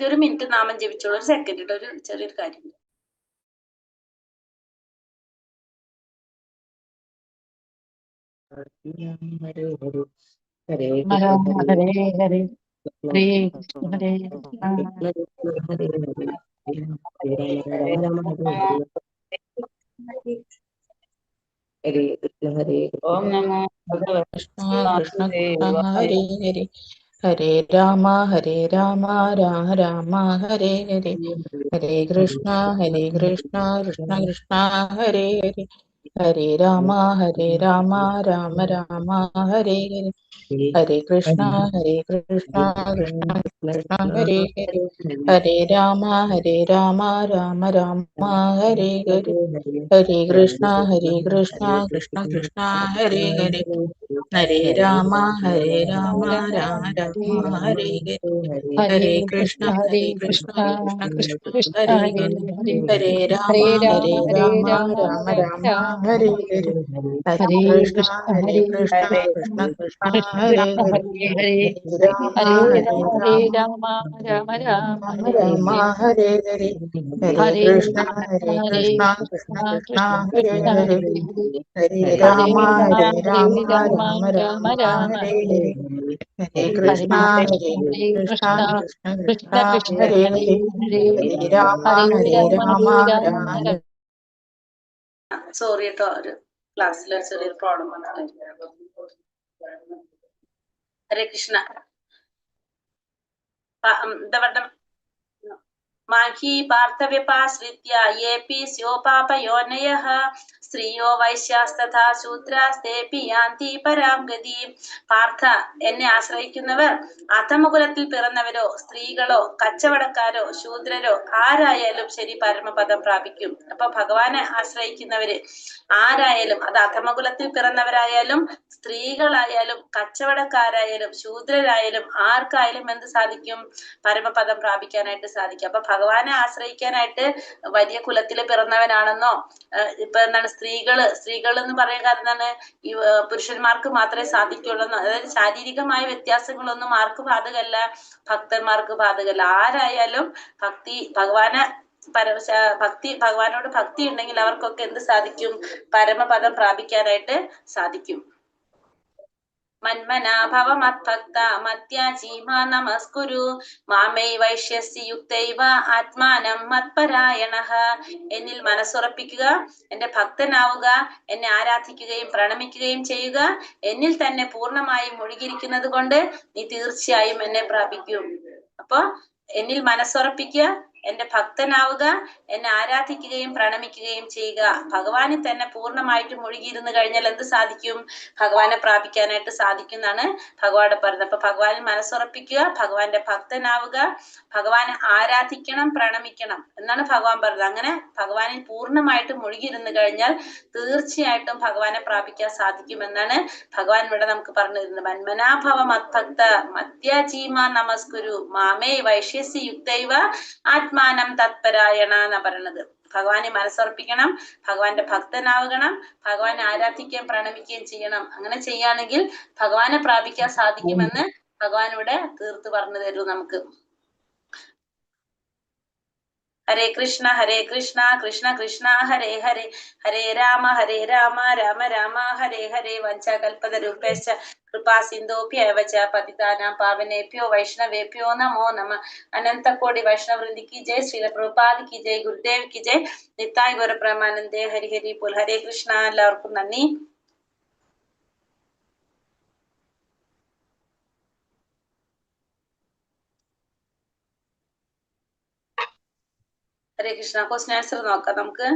ഒരു മിനിറ്റ് നാമം ജപിച്ചോളൂ. ഒരു സെക്കൻഡ് കേട്ടോ, ഒരു ചെറിയൊരു കാര്യം. ഹരേ ഹരേ ഹരേ ഹരേ ഹരേ കൃഷ്ണ ഹരേ കൃഷ്ണ ഓം നമോ ഭഗവതേ കൃഷ്ണ കൃഷ്ണ കൃഷ്ണ വാസുദേവായ. ഹരേ ഹരേ ഹരേ രാമ രാമ രാമ ഹരേ ഹരേ ഹരേ കൃഷ്ണ കൃഷ്ണ കൃഷ്ണ ഹരേ ഹരേ ഹരേ രാമ രാമ രാമ ഹരേ ഹരേ ഹരേ കൃഷ്ണ കൃഷ്ണ കൃഷ്ണ ഹരേ ഹരേ ഹരേ രാമ രാമ രാമ ഹരേ ഹരേ ഹരേ കൃഷ്ണ കൃഷ്ണ കൃഷ്ണ ഹരേ ഹരേ ഹരേ രാമ രാമ രാമ ഹരേ ഹരേ ഹരേ കൃഷ്ണ കൃഷ്ണ കൃഷ്ണ ഹരേ ഹരേ ഹരേ രാമ രാമ രാമ ഹരേ ഹരേ ഹരേ കൃഷ്ണ കൃഷ്ണ കൃഷ്ണ ഹരേ ഹരേ ഹരേ രാമ രാമ രാമ രാമ രാമ ഹരേ ഹരേ ഹരേ കൃഷ്ണ കൃഷ്ണ കൃഷ്ണ ഹരേ ഹരേ ഹരേ രാമ രാമ രാമ ഹരേ ഹരേ ഹരേ കൃഷ്ണ കൃഷ്ണ കൃഷ്ണ ഹരേ ഹരേ ഹരേ രാമ രാമ രാമ സോറി കേട്ടോ, ഒരു ക്ലാസ്സിൽ ഒരു ചെറിയൊരു പ്രോബ്ലം വന്നിട്ടുണ്ട്. ഹരേ കൃഷ്ണ. മാഹി പാർത്ഥവ്യപാശ്രിത്യ യേപി സ്യോപാപയോനയഃ സ്ത്രീയോ വൈശ്യാസ്തഥാ ശൂദ്രാസ്തേപി യാന്തി പരാം ഗതിം. പാർത്ഥ, എന്നെ ആശ്രയിക്കുന്നവർ അധമകുലത്തിൽ പിറന്നവരോ സ്ത്രീകളോ കച്ചവടക്കാരോ ശൂദ്രരോ ആരായാലും ശരി പരമപദം പ്രാപിക്കും. അപ്പൊ ഭഗവാനെ ആശ്രയിക്കുന്നവര് ആരായാലും, അത് അധമകുലത്തിൽ പിറന്നവരായാലും സ്ത്രീകളായാലും കച്ചവടക്കാരായാലും ശൂദ്രരായാലും ആർക്കായാലും എന്ത് സാധിക്കും? പരമപദം പ്രാപിക്കാനായിട്ട് സാധിക്കും. അപ്പൊ ഭഗവാനെ ആശ്രയിക്കാനായിട്ട് വലിയ കുലത്തിൽ പിറന്നവനാണെന്നോ ഇപ്പൊ എന്താണ് സ്ത്രീകൾ എന്ന് പറയാൻ കാരണം എന്താണ്? ഈ പുരുഷന്മാർക്ക് മാത്രമേ സാധിക്കുള്ളൂ. അതായത് ശാരീരികമായ വ്യത്യാസങ്ങളൊന്നും ആർക്ക് ബാധകമല്ല? ഭക്തന്മാർക്ക് ബാധകമല്ല. ആരായാലും ഭഗവാനോട് ഭക്തി ഉണ്ടെങ്കിൽ അവർക്കൊക്കെ എന്ത് സാധിക്കും? പരമപദം പ്രാപിക്കാനായിട്ട് സാധിക്കും. മന്മനാഭവ മദ്ഭക്ത മത്യാജി മാ നമസ്കുരു മാമൈ വൈശ്യസി യുക്തൈവ ആത്മാനം മത്പരായണഃ. എന്നിൽ മനസ്സുറപ്പിക്കുക, എന്റെ ഭക്തനാവുക, എന്നെ ആരാധിക്കുകയും പ്രണമിക്കുകയും ചെയ്യുക. എന്നിൽ തന്നെ പൂർണ്ണമായും മുഴുകിയിരിക്കുന്നത് കൊണ്ട് നീ തീർച്ചയായും എന്നെ പ്രാപിക്കും. അപ്പൊ എന്നിൽ മനസ്സുറപ്പിക്കുക, എന്റെ ഭക്തനാവുക, എന്നെ ആരാധിക്കുകയും പ്രണമിക്കുകയും ചെയ്യുക. ഭഗവാനിൽ തന്നെ പൂർണ്ണമായിട്ട് മുഴുകിയിരുന്നു കഴിഞ്ഞാൽ എന്ത് സാധിക്കും? ഭഗവാനെ പ്രാപിക്കാനായിട്ട് സാധിക്കും എന്നാണ് ഭഗവാൻ പറയുന്നത്. അപ്പൊ ഭഗവാനിൽ മനസ്സുറപ്പിക്കുക, ഭഗവാന്റെ ഭക്തനാവുക, ഭഗവാനെ ആരാധിക്കണം, പ്രണമിക്കണം എന്നാണ് ഭഗവാൻ പറഞ്ഞത്. അങ്ങനെ ഭഗവാനിൽ പൂർണ്ണമായിട്ട് മുഴുകിയിരുന്നു കഴിഞ്ഞാൽ തീർച്ചയായിട്ടും ഭഗവാനെ പ്രാപിക്കാൻ സാധിക്കുമെന്നാണ് ഭഗവാൻ ഇവിടെ നമുക്ക് പറഞ്ഞു തരുന്നത്. മന്മനാഭവ മദ്ഭക്ത മധ്യാജീമാ നമസ്കുരു മാമേ വൈശ്യസി യുക്തൈവ ആത്മാനം തത്പരായണ എന്നാ പറയണത്. ഭഗവാനെ മനസ്സർപ്പിക്കണം, ഭഗവാന്റെ ഭക്തനാവണം, ഭഗവാനെ ആരാധിക്കുകയും പ്രണമിക്കുകയും ചെയ്യണം. അങ്ങനെ ചെയ്യുകയാണെങ്കിൽ ഭഗവാനെ പ്രാപിക്കാൻ സാധിക്കുമെന്ന് ഭഗവാൻ ഇവിടെ തീർത്ത് പറഞ്ഞു തരൂ നമുക്ക്. ഹരേ കൃഷ്ണ കൃഷ്ണ കൃഷ്ണ ഹരേ ഹരേ, ഹരേ രാമ രാമ രാമ ഹരേ ഹരേ. വഞ്ചകൽപതരൂപേശ്ച കൃപാ സിന്ധോഭ്യവ ച പതിതാനാം പാവനേഭ്യോ വൈഷ്ണവേഭ്യോ നമോ നമഃ. അനന്തകോടി വൈഷ്ണവൃന്ദി की जय, श्रील प्रभुपाद की जय, गुरुदेव की जय, निताय गौर प्रमानंदे. ഹരി ഹരി പോൽ. ഹരേ കൃഷ്ണ. എല്ലാവർക്കും നന്ദി. ഹരേ കൃഷ്ണ. ക്വസ്റ്റ്യൻ ആൻസർ നോക്കാം നമുക്ക്.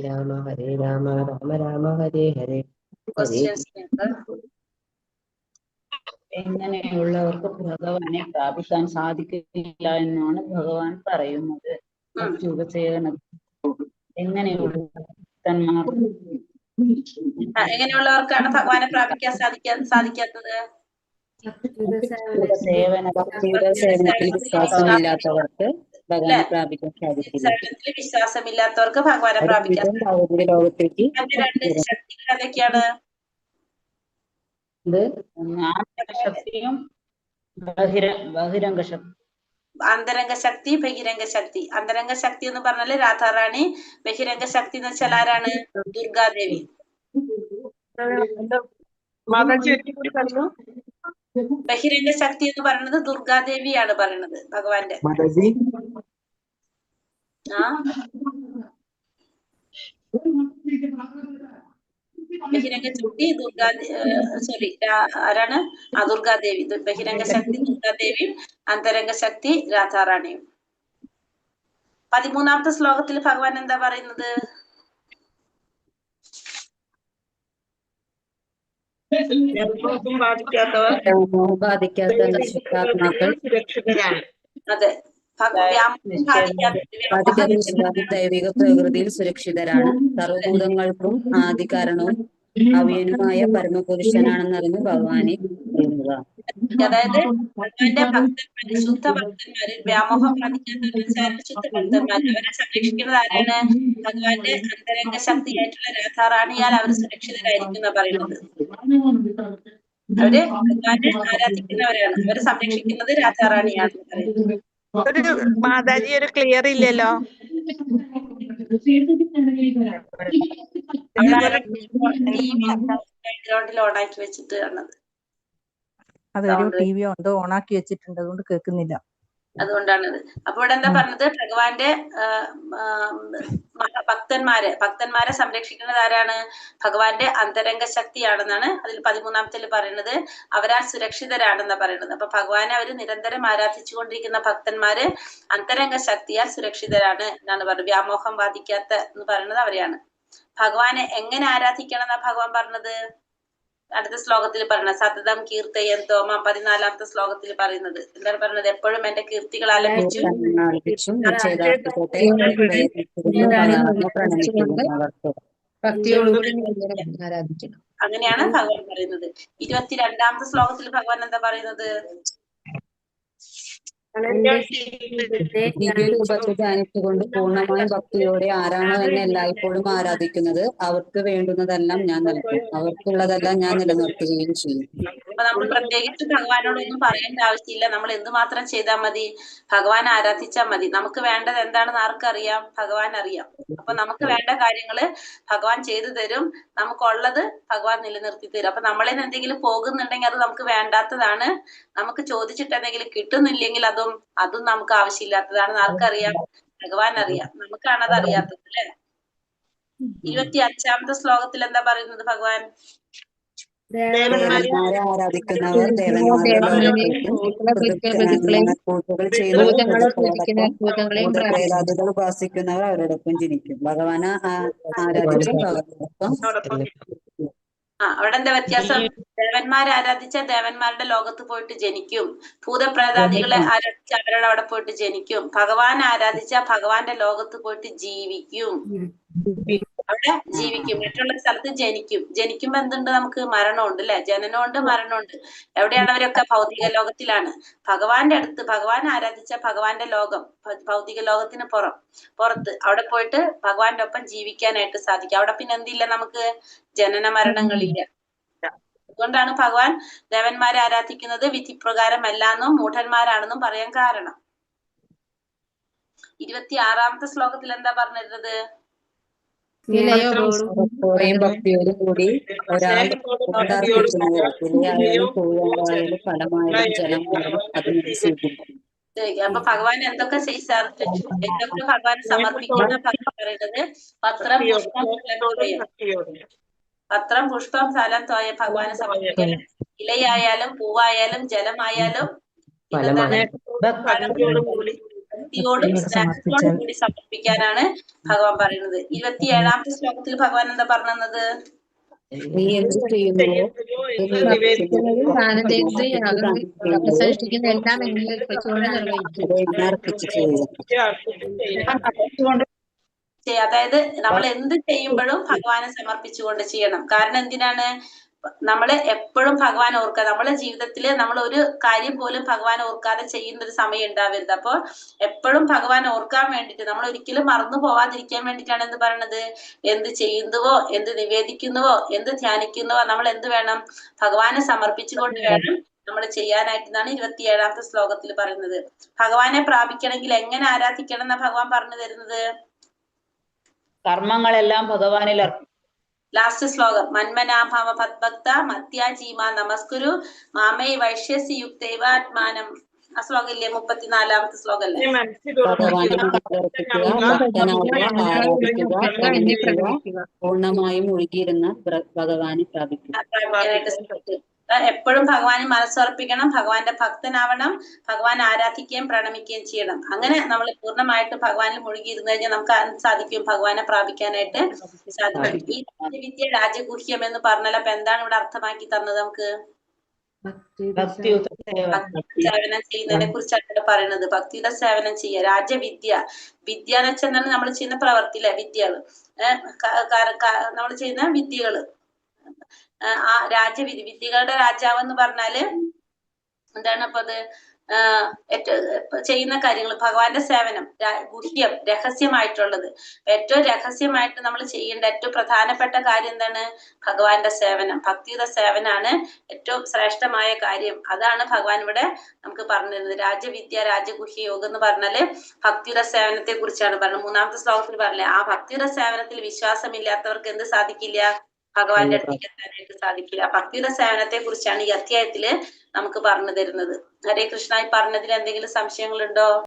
രാമ ഹരേ രാമ രാമ രാമ ഹരേ ഹരേ. ക്വസ്റ്റ്യൻസ് എങ്ങനെയുള്ളവർക്ക് ഭഗവാനെ പ്രാപിക്കാൻ സാധിക്കില്ല എന്നാണ് ഭഗവാൻ പറയുന്നത്. എങ്ങനെയുള്ള ഭക്തന്മാർ, എങ്ങനെയുള്ളവർക്കാണ് ഭഗവാനെ പ്രാപിക്കാൻ സാധിക്കാത്തത്? ഭക്തിയുടെ സേവനത്തിൽ വിശ്വാസമില്ലാത്തവർക്ക് ഭഗവാനെ പ്രാപിക്കാൻ സാധിക്കില്ല. സേവനത്തിൽ വിശ്വാസമില്ലാത്തവർക്ക് ഭഗവാനെ പ്രാപിക്കാൻ ഭൗതിക ലോകത്തേക്ക് രണ്ട് ശക്തികൾ ഏതൊക്കെയാണ്? ശക്തിയും ബഹിരംഗ ശക്തി. അന്തരംഗ ശക്തി, ബഹിരംഗ ശക്തി. അന്തരംഗ ശക്തി എന്ന് പറഞ്ഞാല് രാധാറാണി, ബഹിരംഗ ശക്തി എന്ന് വെച്ചാൽ ആരാണ്? ദുർഗാദേവി. ബഹിരംഗ ശക്തി എന്ന് പറയുന്നത് ദുർഗാദേവിയാണ് പറയുന്നത് ഭഗവാന്റെ. ബഹിരംഗ ശക്തി ആരാണ്? ദുർഗാദേവി. ബഹിരംഗ ശക്തി ദുർഗാദേവിയും അന്തരംഗ ശക്തി രാധാറാണിയും. 13ാമത്തെ ശ്ലോകത്തിൽ ഭഗവാൻ എന്താ പറയുന്നത്? അതെ, ദൈവിക പ്രകൃതിയിൽ സുരക്ഷിതരാണ്. സർവഭൂതങ്ങൾക്കും ആദികാരണവും അവ്യനുമായ പരമപുരുഷനാണെന്നറിഞ്ഞ് ഭഗവാനെ അറിയുക. അതായത് ഭഗവാന്റെ ഭക്തന്മാര്, ശുദ്ധ ഭക്തന്മാര്, വ്യാമോഹം ബാധിക്കാത്ത ശുദ്ധ ഭക്തന്മാര്, അവരെ സംരക്ഷിക്കുന്നത് ആരാണ്? ഭഗവാന്റെ അന്തരംഗ ശക്തിയായിട്ടുള്ള രാധാറാണിയാൽ അവർ സുരക്ഷിതരായിരിക്കും എന്നാ പറയുന്നത്. അവര് ഭഗവാനെ ആരാധിക്കുന്നവരാണ്, അവരെ സംരക്ഷിക്കുന്നത് രാധാറാണിയാണെന്ന് പറയുന്നത്. മാതാജി ഒരു ക്ലിയർ ഇല്ലല്ലോ. ബാക്ക്ഗ്രൗണ്ടിൽ ഓണാക്കി വെച്ചിട്ട് ആണത്. അതൊരു ടി വി എന്തോ ഓണാക്കി വെച്ചിട്ടുണ്ട്, അതുകൊണ്ട് കേൾക്കുന്നില്ല. അതുകൊണ്ടാണത്. അപ്പൊ ഇവിടെ എന്താ പറഞ്ഞത്? ഭഗവാന്റെ ഭക്തന്മാരെ സംരക്ഷിക്കുന്നത് ആരാണ്? ഭഗവാന്റെ അന്തരംഗ ശക്തിയാണെന്നാണ് അതിൽ 13ാമത്തിൽ പറയുന്നത്. അവരാൽ സുരക്ഷിതരാണെന്നാ പറയുന്നത്. അപ്പൊ ഭഗവാനെ അവര് നിരന്തരം ആരാധിച്ചുകൊണ്ടിരിക്കുന്ന ഭക്തന്മാര് അന്തരംഗ ശക്തിയാൽ സുരക്ഷിതരാണ് എന്നാണ് പറയുന്നത്. വ്യാമോഹം ബാധിക്കാത്ത എന്ന് പറയുന്നത് അവരെയാണ്. ഭഗവാനെ എങ്ങനെ ആരാധിക്കണം എന്നാ ഭഗവാൻ പറഞ്ഞത്? അടുത്ത ശ്ലോകത്തിൽ പറയുന്നത് സതതം കീർത്തയന്തോമ. 14ാമത്തെ ശ്ലോകത്തിൽ പറയുന്നത് എന്താണ് പറയുന്നത്? എപ്പോഴും എന്റെ കീർത്തികൾ ആലപിച്ചു. അങ്ങനെയാണ് ഭഗവാൻ പറയുന്നത്. 22ാമത്തെ ശ്ലോകത്തിൽ ഭഗവാൻ എന്താ പറയുന്നത്? ദിവ്യരൂപത്തെ ധ്യാനിച്ചുകൊണ്ട് പൂർണ്ണമായും ഭക്തിയോടെ ആരാണോ എന്നെ എല്ലായ്പ്പോഴും ആരാധിക്കുന്നത് അവർക്ക് വേണ്ടുന്നതെല്ലാം ഞാൻ നൽകും, അവർക്കുള്ളതെല്ലാം ഞാൻ നിലനിർത്തുകയും ചെയ്യും. അപ്പൊ നമ്മൾ പ്രത്യേകിച്ച് ഭഗവാനോടൊന്നും പറയേണ്ട ആവശ്യമില്ല. നമ്മൾ എന്തുമാത്രം ചെയ്താൽ മതി? ഭഗവാൻ ആരാധിച്ചാൽ മതി. നമുക്ക് വേണ്ടത് എന്താണെന്ന് ആർക്കറിയാം? ഭഗവാൻ അറിയാം. അപ്പൊ നമുക്ക് വേണ്ട കാര്യങ്ങള് ഭഗവാൻ ചെയ്തു തരും. നമുക്കുള്ളത് ഭഗവാൻ നിലനിർത്തി തരും. അപ്പൊ നമ്മളിൽ നിന്ന് എന്തെങ്കിലും പോകുന്നുണ്ടെങ്കിൽ അത് നമുക്ക് വേണ്ടാത്തതാണ്. നമുക്ക് ചോദിച്ചിട്ട് എന്തെങ്കിലും കിട്ടുന്നില്ലെങ്കിൽ അതും നമുക്ക് ആവശ്യമില്ലാത്തതാണെന്ന് ആർക്കറിയാം? ഭഗവാൻ അറിയാം. നമുക്കാണ് അത് അറിയാത്തത് അല്ലെ? 25-ാമത്തെ ശ്ലോകത്തിൽ എന്താ പറയുന്നത് ഭഗവാൻ? ദേവന്മാരെ ആരാധിക്കുന്നവർ ദേവന്മാരുടെ ലോകത്തേക്കും പൂജകൾ ചെയ്യുന്നവർ ഭൂതപ്രേതാദികൾ ഉപാസിക്കുന്നവർ അവരോടൊപ്പം ജനിക്കും. ഭഗവാനെ ആരാധിച്ച ഭഗവാനോടൊപ്പം. അവിടെ എന്താ വ്യത്യാസം? ദേവന്മാരെ ആരാധിച്ച ദേവന്മാരുടെ ലോകത്ത് പോയിട്ട് ജനിക്കും. ഭൂതപ്രേതാദികളെ ആരാധിച്ച അവരുടെ അവിടെ പോയിട്ട് ജനിക്കും. ഭഗവാൻ ആരാധിച്ച ഭഗവാന്റെ ലോകത്ത് പോയിട്ട് ജീവിക്കും. അവിടെ ജീവിക്കും. മറ്റുള്ള സ്ഥലത്ത് ജനിക്കും. ജനിക്കുമ്പോ എന്തുണ്ട്? നമുക്ക് മരണമുണ്ട് അല്ലെ? ജനനമുണ്ട്, മരണമുണ്ട്. എവിടെയാണ് അവരൊക്കെ? ഭൗതിക ലോകത്തിലാണ്. ഭഗവാന്റെ അടുത്ത്, ഭഗവാൻ ആരാധിച്ച ഭഗവാന്റെ ലോകം, ഭൗതിക ലോകത്തിന് പുറത്ത് അവിടെ പോയിട്ട് ഭഗവാന്റെ ഒപ്പം ജീവിക്കാനായിട്ട് സാധിക്കും. അവിടെ പിന്നെ എന്തില്ല? നമുക്ക് ജനന മരണങ്ങളില്ല. അതുകൊണ്ടാണ് ഭഗവാൻ ദേവന്മാരെ ആരാധിക്കുന്നത് വിധിപ്രകാരമല്ലാന്നും മൂഢന്മാരാണെന്നും പറയാൻ കാരണം. 26-ാമത്തെ ശ്ലോകത്തിൽ എന്താ പറഞ്ഞിരുന്നത്? ഭക്തിയോടും കൂടി ഒരാൾ ഇലയായാലും പൂവായാലും ഫലമായാലും ജലമായാലും അതിനെ സ്വീകരിക്കും. അപ്പൊ ഭഗവാൻ എന്തൊക്കെ എന്തൊക്കെ ഭഗവാൻ സമർപ്പിക്കുന്ന ഭഗവാൻ പറയുന്നത്? പത്രം, പുഷ്പം, പത്രം, പുഷ്പം, ഫലം, തോയ ഭഗവാനെ സമർപ്പിക്കണം. ഇലയായാലും പൂവായാലും ജലമായാലും ഭക്തിയോടും സ്നേഹത്തോടും കൂടി സമർപ്പിക്കാനാണ് ഭഗവാൻ പറയുന്നത്. 27-ാമത്തെ ശ്ലോകത്തിൽ ഭഗവാൻ എന്താ പറഞ്ഞത്? നീ എന്ത് ചെയ്യുന്നുവോ അതായത് നമ്മൾ എന്ത് ചെയ്യുമ്പോഴും ഭഗവാനെ സമർപ്പിച്ചുകൊണ്ട് ചെയ്യണം. കാരണം എന്തിനാണ്? നമ്മള് എപ്പോഴും ഭഗവാൻ ഓർക്കുക. നമ്മളെ ജീവിതത്തിൽ നമ്മൾ ഒരു കാര്യം പോലും ഭഗവാൻ ഓർക്കാതെ ചെയ്യുന്ന ഒരു സമയം ഉണ്ടാവരുത്. അപ്പൊ എപ്പോഴും ഭഗവാൻ ഓർക്കാൻ വേണ്ടിയിട്ട്, നമ്മൾ ഒരിക്കലും മറന്നു പോവാതിരിക്കാൻ വേണ്ടിയിട്ടാണ് എന്ത് പറയണത്? എന്ത് ചെയ്യുന്നുവോ, എന്ത് നിവേദിക്കുന്നുവോ, എന്ത് ധ്യാനിക്കുന്നുവോ നമ്മൾ എന്ത് വേണം? ഭഗവാനെ സമർപ്പിച്ചുകൊണ്ട് വേണം നമ്മൾ ചെയ്യാനായിട്ടെന്നാണ് 27-ാമത്തെ ശ്ലോകത്തിൽ പറയുന്നത്. ഭഗവാനെ പ്രാപിക്കണമെങ്കിൽ എങ്ങനെ ആരാധിക്കണം എന്നാ ഭഗവാൻ പറഞ്ഞു തരുന്നത്? കർമ്മങ്ങളെല്ലാം ഭഗവാനിൽ അർപ്പിക്കും. ലാസ്റ്റ് ശ്ലോകം, മന്മനാഭാവ ഭക്ത മത്യാജീമാ നമസ്കുരു മാമേ വൈശ്യസി യുക്തൈവാത്മാനം. ആ ശ്ലോകം ഇല്ലേ? 34-ാമത്തെ ശ്ലോകം അല്ലേ? പൂർണ്ണമായും ഒഴുകിയിരുന്ന ഭഗവാനെ പ്രാപിക്കും. എപ്പോഴും ഭഗവാനെ മനസ്സുറപ്പിക്കണം, ഭഗവാന്റെ ഭക്തനാവണം, ഭഗവാൻ ആരാധിക്കുകയും പ്രണമിക്കുകയും ചെയ്യണം. അങ്ങനെ നമ്മൾ പൂർണ്ണമായിട്ട് ഭഗവാനിൽ മുഴുകിയിരുന്നു കഴിഞ്ഞാൽ നമുക്ക് സാധിക്കും? ഭഗവാനെ പ്രാപിക്കാനായിട്ട് സാധിക്കും. ഈ രാജവിദ്യ രാജഗുഹ്യം എന്ന് പറഞ്ഞാൽ അപ്പൊ എന്താണ് ഇവിടെ അർത്ഥമാക്കി തന്നത് നമുക്ക്? സേവനം ചെയ്യുന്നതിനെ കുറിച്ചാണ് ഇവിടെ പറയുന്നത്. ഭക്തിയുടെ സേവനം ചെയ്യുക. രാജവിദ്യ, വിദ്യ എന്ന് വെച്ചാൽ നമ്മൾ ചെയ്യുന്ന പ്രവർത്തി അല്ലെ? വിദ്യകള്, നമ്മൾ ചെയ്യുന്ന വിദ്യകള്. ആ രാജവിധി, വിദ്യകളുടെ രാജാവ് എന്ന് പറഞ്ഞാല് എന്താണ്? അപ്പൊ അത് ചെയ്യുന്ന കാര്യങ്ങൾ, ഭഗവാന്റെ സേവനം, ഗുഹ്യം, രഹസ്യമായിട്ടുള്ളത്. ഏറ്റവും രഹസ്യമായിട്ട് നമ്മൾ ചെയ്യേണ്ട ഏറ്റവും പ്രധാനപ്പെട്ട കാര്യം എന്താണ്? ഭഗവാന്റെ സേവനം. ഭക്തിയുടെ സേവനാണ് ഏറ്റവും ശ്രേഷ്ഠമായ കാര്യം. അതാണ് ഭഗവാൻ ഇവിടെ നമുക്ക് പറഞ്ഞിരുന്നത്. രാജവിദ്യ രാജഗുഹ്യ യോഗം എന്ന് പറഞ്ഞാല് ഭക്തിയുടെ സേവനത്തെ കുറിച്ചാണ് പറഞ്ഞത്. 3-ാമത്തെ ശ്ലോകത്തിൽ പറഞ്ഞില്ലേ, ആ ഭക്തിയുടെ സേവനത്തിൽ വിശ്വാസമില്ലാത്തവർക്ക് എന്ത് സാധിക്കില്ല? ഭഗവാന്റെ അടുത്തേക്ക് എത്താനായിട്ട് സാധിക്കില്ല. ഭക്തിയുടെ സേവനത്തെ കുറിച്ചാണ് ഈ അധ്യായത്തില് നമുക്ക് പറഞ്ഞു തരുന്നത്. ഹരേ കൃഷ്ണ. ഈ പറഞ്ഞതിൽ എന്തെങ്കിലും സംശയങ്ങളുണ്ടോ?